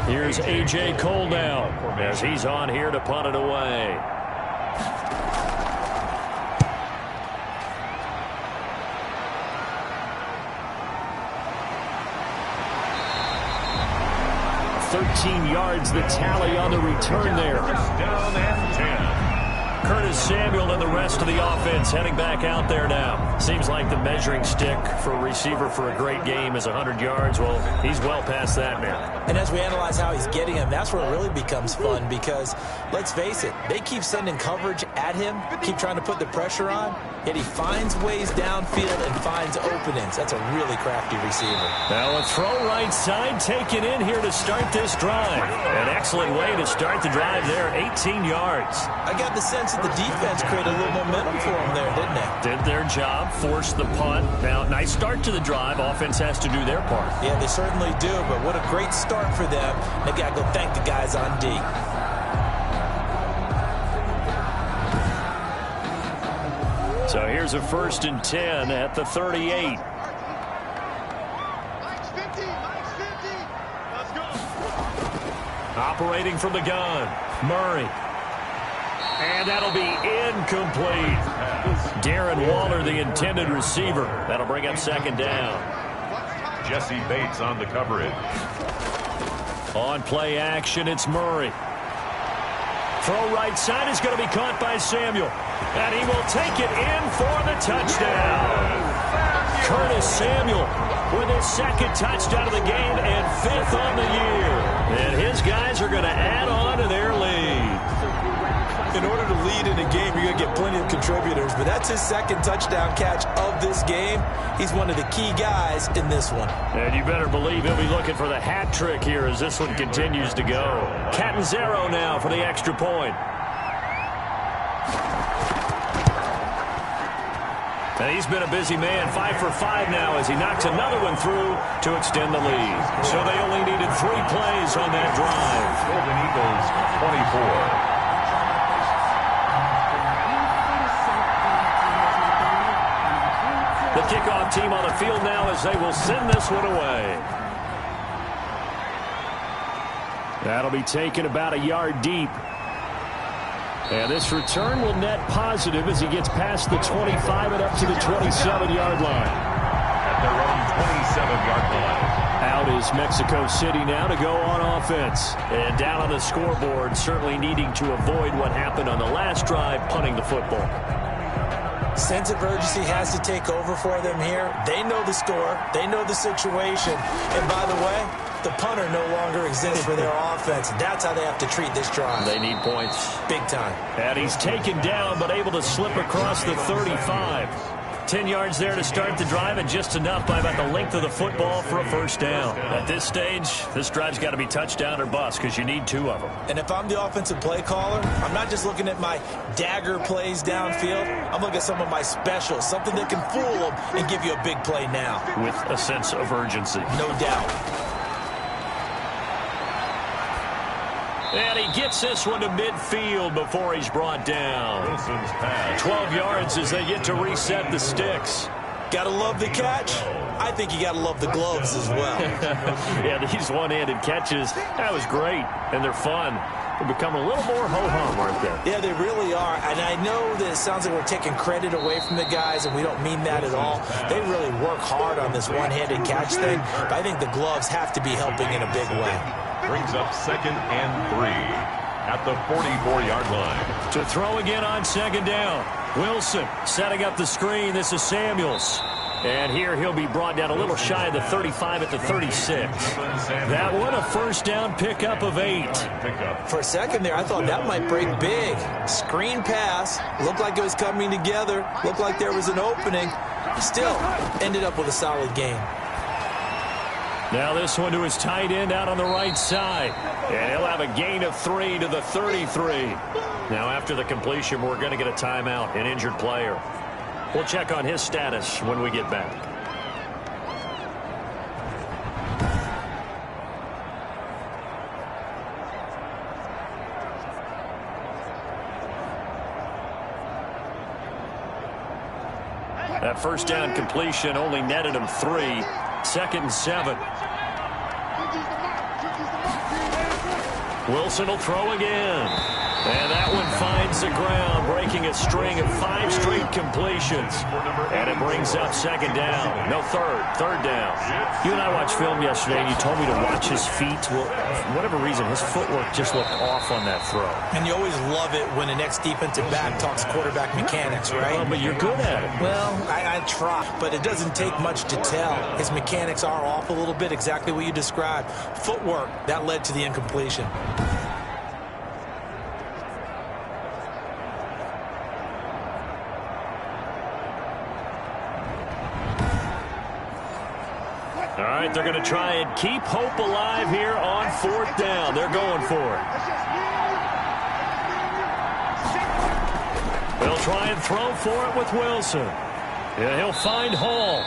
Here's A.J. Cole now as he's on here to punt it away. 13 yards, the tally on the return there. Down and 10. Curtis Samuel and the rest of the offense heading back out there now. Seems like the measuring stick for a receiver for a great game is 100 yards. Well, he's well past that now. And as we analyze how he's getting him, that's where it really becomes fun because, let's face it, they keep sending coverage at him, keep trying to put the pressure on, yet he finds ways downfield and finds openings. That's a really crafty receiver. Now a throw right side taken in here to start this drive. An excellent way to start the drive there, 18 yards. I got the sense that the defense created a little momentum for him there, didn't they? Did their job, forced the punt. Now, nice start to the drive. Offense has to do their part. Yeah, they certainly do, but what a great start for them. They've got to go thank the guys on D. So here's a 1st and 10 at the 38. Operating from the gun, Murray. And that'll be incomplete. Darren Waller, the intended receiver. That'll bring up 2nd down. Jesse Bates on the coverage. On play action, it's Murray. Throw right side is going to be caught by Samuel. And he will take it in for the touchdown. Curtis Samuel with his 2nd touchdown of the game and 5th on the year. And his guys are going to add on to their lead. In order to lead in a game, you're going to get plenty of contributors, but that's his 2nd touchdown catch of this game. He's one of the key guys in this one. And you better believe he'll be looking for the hat trick here as this one continues to go. Catanzaro now for the extra point. And he's been a busy man, 5 for 5 now as he knocks another one through to extend the lead. So they only needed 3 plays on that drive. Golden Eagles 24. The kickoff team on the field now as they will send this one away. That'll be taken about a yard deep. And this return will net positive as he gets past the 25 and up to the 27-yard line. At their own 27-yard line. Out is Mexico City now to go on offense. And down on the scoreboard, certainly needing to avoid what happened on the last drive, punting the football. Sense of urgency has to take over for them here. They know the score. They know the situation. And by the way, the punter no longer exists for their offense. That's how they have to treat this drive. They need points. Big time. And he's taken down but able to slip across the 35. 10 yards there to start the drive and just enough by about the length of the football for a 1st down. At this stage, this drive's got to be touchdown or bust because you need 2 of them. And if I'm the offensive play caller, I'm not just looking at my dagger plays downfield. I'm looking at some of my specials, something that can fool them and give you a big play now. With a sense of urgency. No doubt. And he gets this one to midfield before he's brought down. 12 yards as they get to reset the sticks. Gotta love the catch. I think you gotta love the gloves as well. Yeah, these one-handed catches, that was great, and they're fun. They become a little more ho-hum, aren't they? Yeah, they really are. And I know that it sounds like we're taking credit away from the guys, and we don't mean that at all. They really work hard on this one-handed catch thing, but I think the gloves have to be helping in a big way. Brings up 2nd and 3 at the 44-yard line. To throw again on 2nd down. Wilson setting up the screen. This is Samuels. And here he'll be brought down a little shy of the 35 at the 36. That one a 1st down pickup of 8. For a second there, I thought that might break big. Screen pass. Looked like it was coming together. Looked like there was an opening. Still ended up with a solid game. Now this one to his tight end out on the right side. And he'll have a gain of 3 to the 33. Now after the completion, we're going to get a timeout, an injured player. We'll check on his status when we get back. That 1st down completion only netted him 3. 2nd and 7. Wilson will throw again. And that one finds the ground, breaking a string of 5 straight completions. And it brings up second down. No, third down. You and I watched film yesterday, and you told me to watch his feet. Well, for whatever reason, his footwork just looked off on that throw. And you always love it when an ex-defensive back talks quarterback mechanics, right? Well, but you're good at it. Well, I try, but it doesn't take much to tell. His mechanics are off a little bit, exactly what you described. Footwork, that led to the incompletion. All right, they're going to try and keep hope alive here on 4th down. They're going for it. They'll try and throw for it with Wilson. Yeah, he'll find Hall.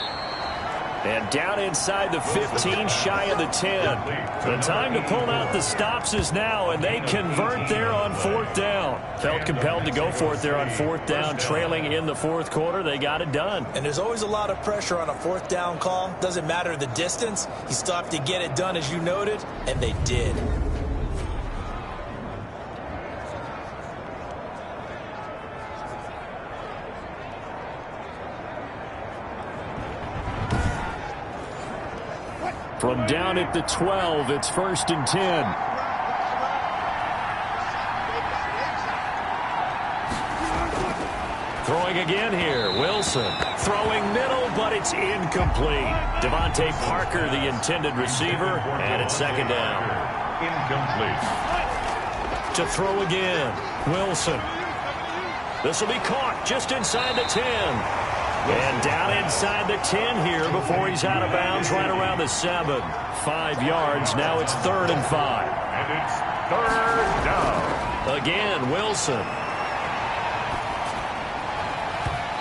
And down inside the 15, shy of the 10. The time to pull out the stops is now, and they convert there on 4th down. Felt compelled to go for it there on 4th down, trailing in the 4th quarter. They got it done. And there's always a lot of pressure on a 4th down call. Doesn't matter the distance. You still have to get it done, as you noted, and they did. From down at the 12, it's 1st and 10. Throwing again here. Wilson throwing middle, but it's incomplete. Devontae Parker, the intended receiver, and it's 2nd down. Incomplete. To throw again. Wilson. This will be caught just inside the 10. And down inside the 10 here before he's out of bounds right around the 7. 5 yards. Now it's 3rd and 5. And it's 3rd down. Again, Wilson.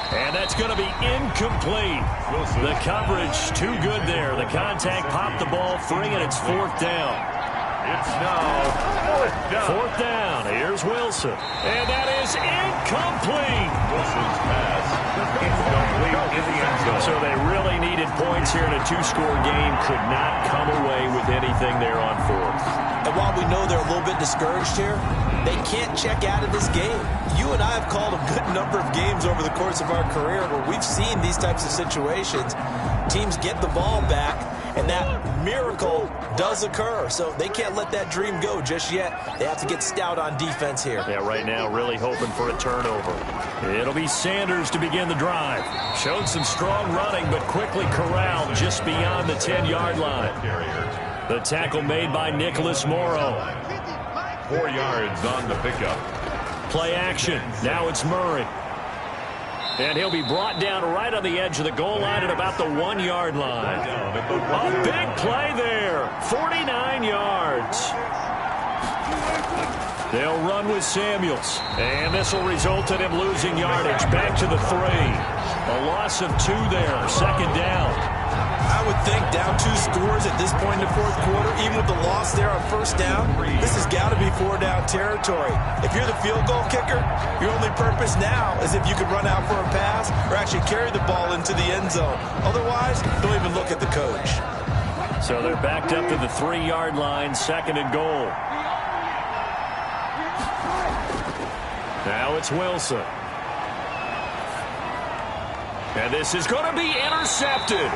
And that's going to be incomplete. Wilson. The coverage too good there. The contact popped the ball free, and it's 4th down. It's now 4th down. 4th down. Here's Wilson. And that is incomplete. Wilson's pass incomplete in the end zone. So they really needed points here in a 2-score game. Could not come away with anything there on 4th. And while we know they're a little bit discouraged here, they can't check out of this game. You and I have called a good number of games over the course of our career where we've seen these types of situations. Teams get the ball back, and that miracle does occur. So they can't let that dream go just yet. They have to get stout on defense here. Yeah, right now really hoping for a turnover. It'll be Sanders to begin the drive. Showed some strong running, but quickly corralled just beyond the 10-yard line. The tackle made by Nicholas Morrow. 4 yards on the pickup. Play action. Now it's Murray. And he'll be brought down right on the edge of the goal line at about the 1-yard line. A big play there. 49 yards. They'll run with Samuels. And this will result in him losing yardage. Back to the 3. A loss of 2 there. 2nd down. I would think down 2 scores at this point in the 4th quarter, even with the loss there on 1st down, this has got to be 4-down territory. If you're the field goal kicker, your only purpose now is if you can run out for a pass or actually carry the ball into the end zone. Otherwise, don't even look at the coach. So they're backed up to the 3-yard line, 2nd and goal. Now it's Wilson. And this is going to be intercepted.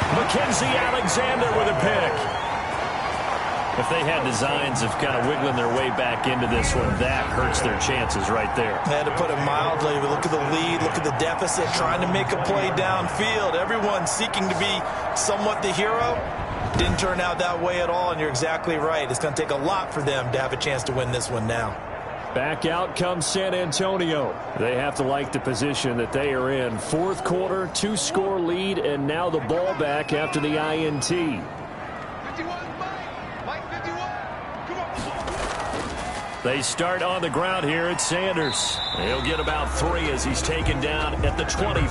Mackenzie Alexander with a pick. If they had designs of kind of wiggling their way back into this one, that hurts their chances right there. They had to put it mildly. Look at the lead, look at the deficit, trying to make a play downfield. Everyone seeking to be somewhat the hero. Didn't turn out that way at all, and you're exactly right. It's going to take a lot for them to have a chance to win this one now. Back out comes San Antonio. They have to like the position that they are in. 4th quarter, 2-score lead, and now the ball back after the INT. They start on the ground here at Sanders. He'll get about 3 as he's taken down at the 23.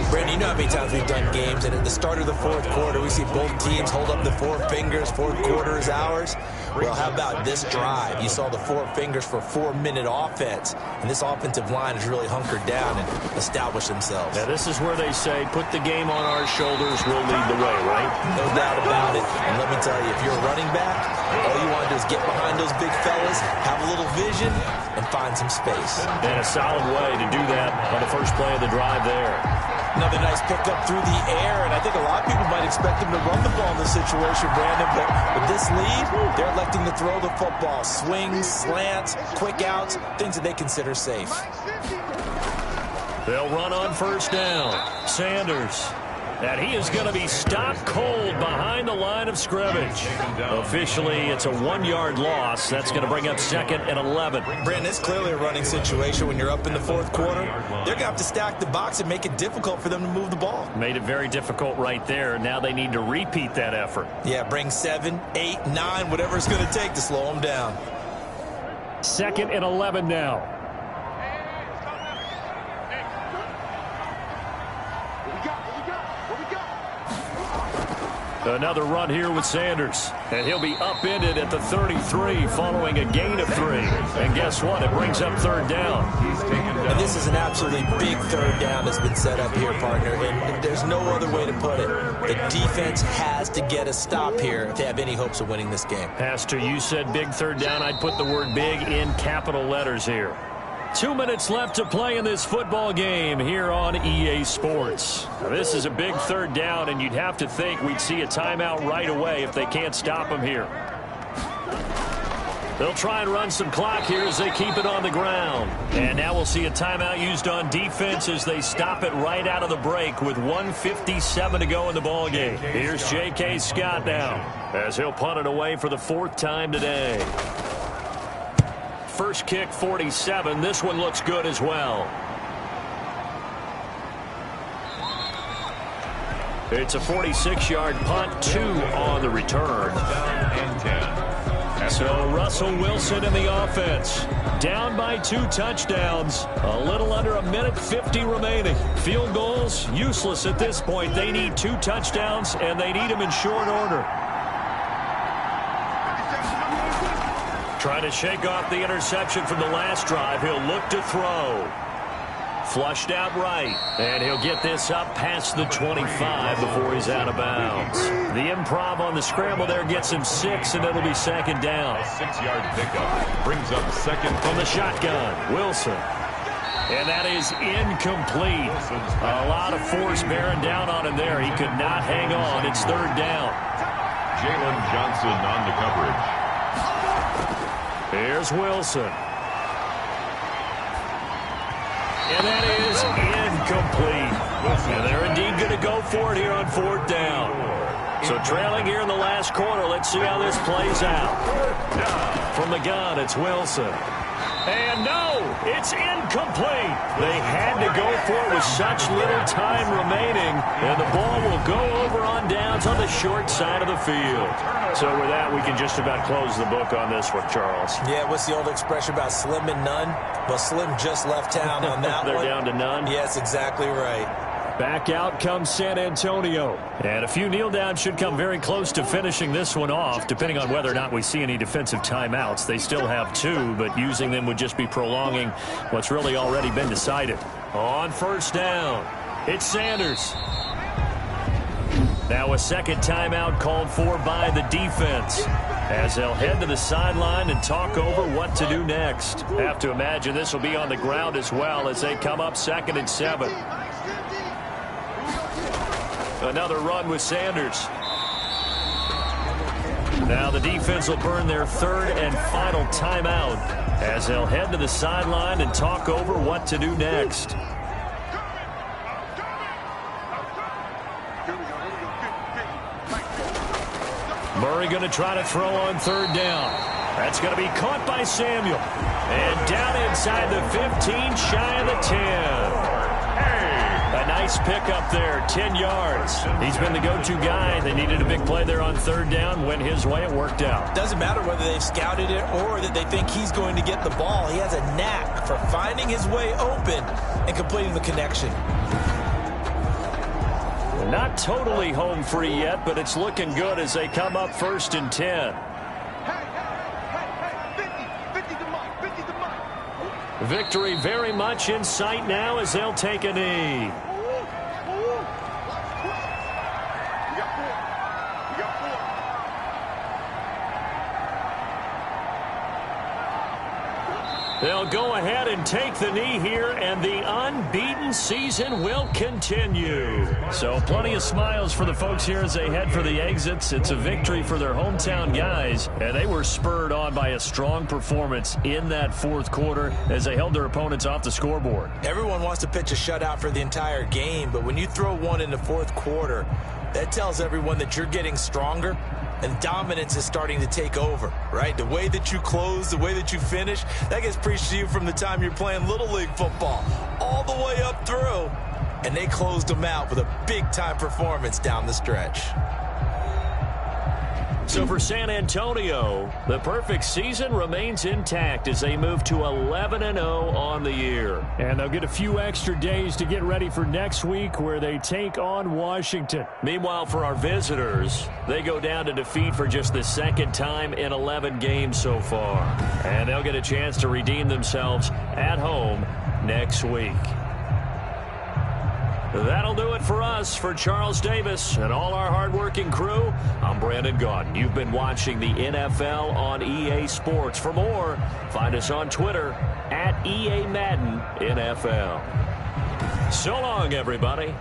Brandon, you know how many times we've done games, and at the start of the 4th quarter, we see both teams hold up the 4 fingers, 4th quarter is ours. Well, how about this drive? You saw the 4 fingers for 4-minute offense, and this offensive line has really hunkered down and established themselves. Now, this is where they say, put the game on our shoulders, we'll lead the way, right? No doubt about it. And let me tell you, if you're a running back, all you want to do is get behind those big fellas, have a little vision, and find some space. And a solid way to do that on the first play of the drive there. Another nice pickup through the air, and I think a lot of people might expect him to run the ball in this situation, Brandon, but with this lead, they're electing to throw the football. Swings, slants, quick outs, things that they consider safe. They'll run on first down. Sanders. And he is going to be stopped cold behind the line of scrimmage. Officially, it's a 1-yard loss. That's going to bring up 2nd and 11. Brandon, it's clearly a running situation when you're up in the fourth quarter. They're going to have to stack the box and make it difficult for them to move the ball. Made it very difficult right there. Now they need to repeat that effort. Yeah, bring 7, 8, 9, whatever it's going to take to slow them down. 2nd and 11 now. Another run here with Sanders. And he'll be upended at the 33 following a gain of 3. And guess what? It brings up 3rd down. And this is an absolutely big 3rd down that's been set up here, partner. And there's no other way to put it. The defense has to get a stop here to have any hopes of winning this game. Pastor, you said big 3rd down. I'd put the word big in capital letters here. 2 minutes left to play in this football game here on EA Sports. Now, this is a big 3rd down, and you'd have to think we'd see a timeout right away if they can't stop them here. They'll try and run some clock here as they keep it on the ground. And now we'll see a timeout used on defense as they stop it right out of the break with 1:57 to go in the ball game. Here's J.K. Scott now as he'll punt it away for the 4th time today. First kick, 47. This one looks good as well. It's a 46-yard punt, 2 on the return. So Russell Wilson in the offense. Down by 2 touchdowns. A little under 1:50 remaining. Field goals, useless at this point. They need 2 touchdowns, and they need them in short order. Trying to shake off the interception from the last drive. He'll look to throw. Flushed out right. And he'll get this up past the 25 before he's out of bounds. The improv on the scramble there gets him 6, and it'll be 2nd down. A 6-yard pickup brings up 2nd from the shotgun. Wilson. And that is incomplete. A lot of force bearing down on him there. He could not hang on. It's 3rd down. Jalen Johnson on the coverage. Here's Wilson. And that is incomplete. And they're indeed going to go for it here on 4th down. So trailing here in the last quarter. Let's see how this plays out. From the gun, it's Wilson. And no, it's incomplete. They had to go for it with such little time remaining. And the ball will go over on downs on the short side of the field. So with that, we can just about close the book on this one, Charles. Yeah, what's the old expression about slim and none? Well, Slim just left town on that They're one. down to none? Yes, exactly right. Back out comes San Antonio. And a few kneel downs should come very close to finishing this one off, depending on whether or not we see any defensive timeouts. They still have 2, but using them would just be prolonging what's really already been decided. On first down, it's Sanders. Now a 2nd timeout called for by the defense as they'll head to the sideline and talk over what to do next. Have to imagine this will be on the ground as well as they come up 2nd and 7. Another run with Sanders. Now the defense will burn their 3rd and final timeout as they'll head to the sideline and talk over what to do next. Murray going to try to throw on 3rd down. That's going to be caught by Samuel. And down inside the 15, shy of the 10. A nice pickup there, 10 yards. He's been the go-to guy. They needed a big play there on 3rd down. Went his way, it worked out. Doesn't matter whether they've scouted it or that they think he's going to get the ball. He has a knack for finding his way open and completing the connection. Not totally home free yet, but it's looking good as they come up 1st and 10. Victory very much in sight now as they'll take a knee. They'll go ahead and take the knee here, and the unbeaten season will continue. So plenty of smiles for the folks here as they head for the exits. It's a victory for their hometown guys, and they were spurred on by a strong performance in that fourth quarter as they held their opponents off the scoreboard. Everyone wants to pitch a shutout for the entire game, but when you throw one in the fourth quarter, that tells everyone that you're getting stronger and dominance is starting to take over, right? The way that you close, the way that you finish, that gets preached to you from the time you're playing Little League football all the way up through. And they closed them out with a big-time performance down the stretch. So for San Antonio, the perfect season remains intact as they move to 11-0 on the year. And they'll get a few extra days to get ready for next week where they take on Washington. Meanwhile, for our visitors, they go down to defeat for just the second time in 11 games so far. And they'll get a chance to redeem themselves at home next week. That'll do it for us. For Charles Davis and all our hardworking crew, I'm Brandon Gaudin. You've been watching the NFL on EA Sports. For more, find us on Twitter @EA Madden NFL. So long, everybody.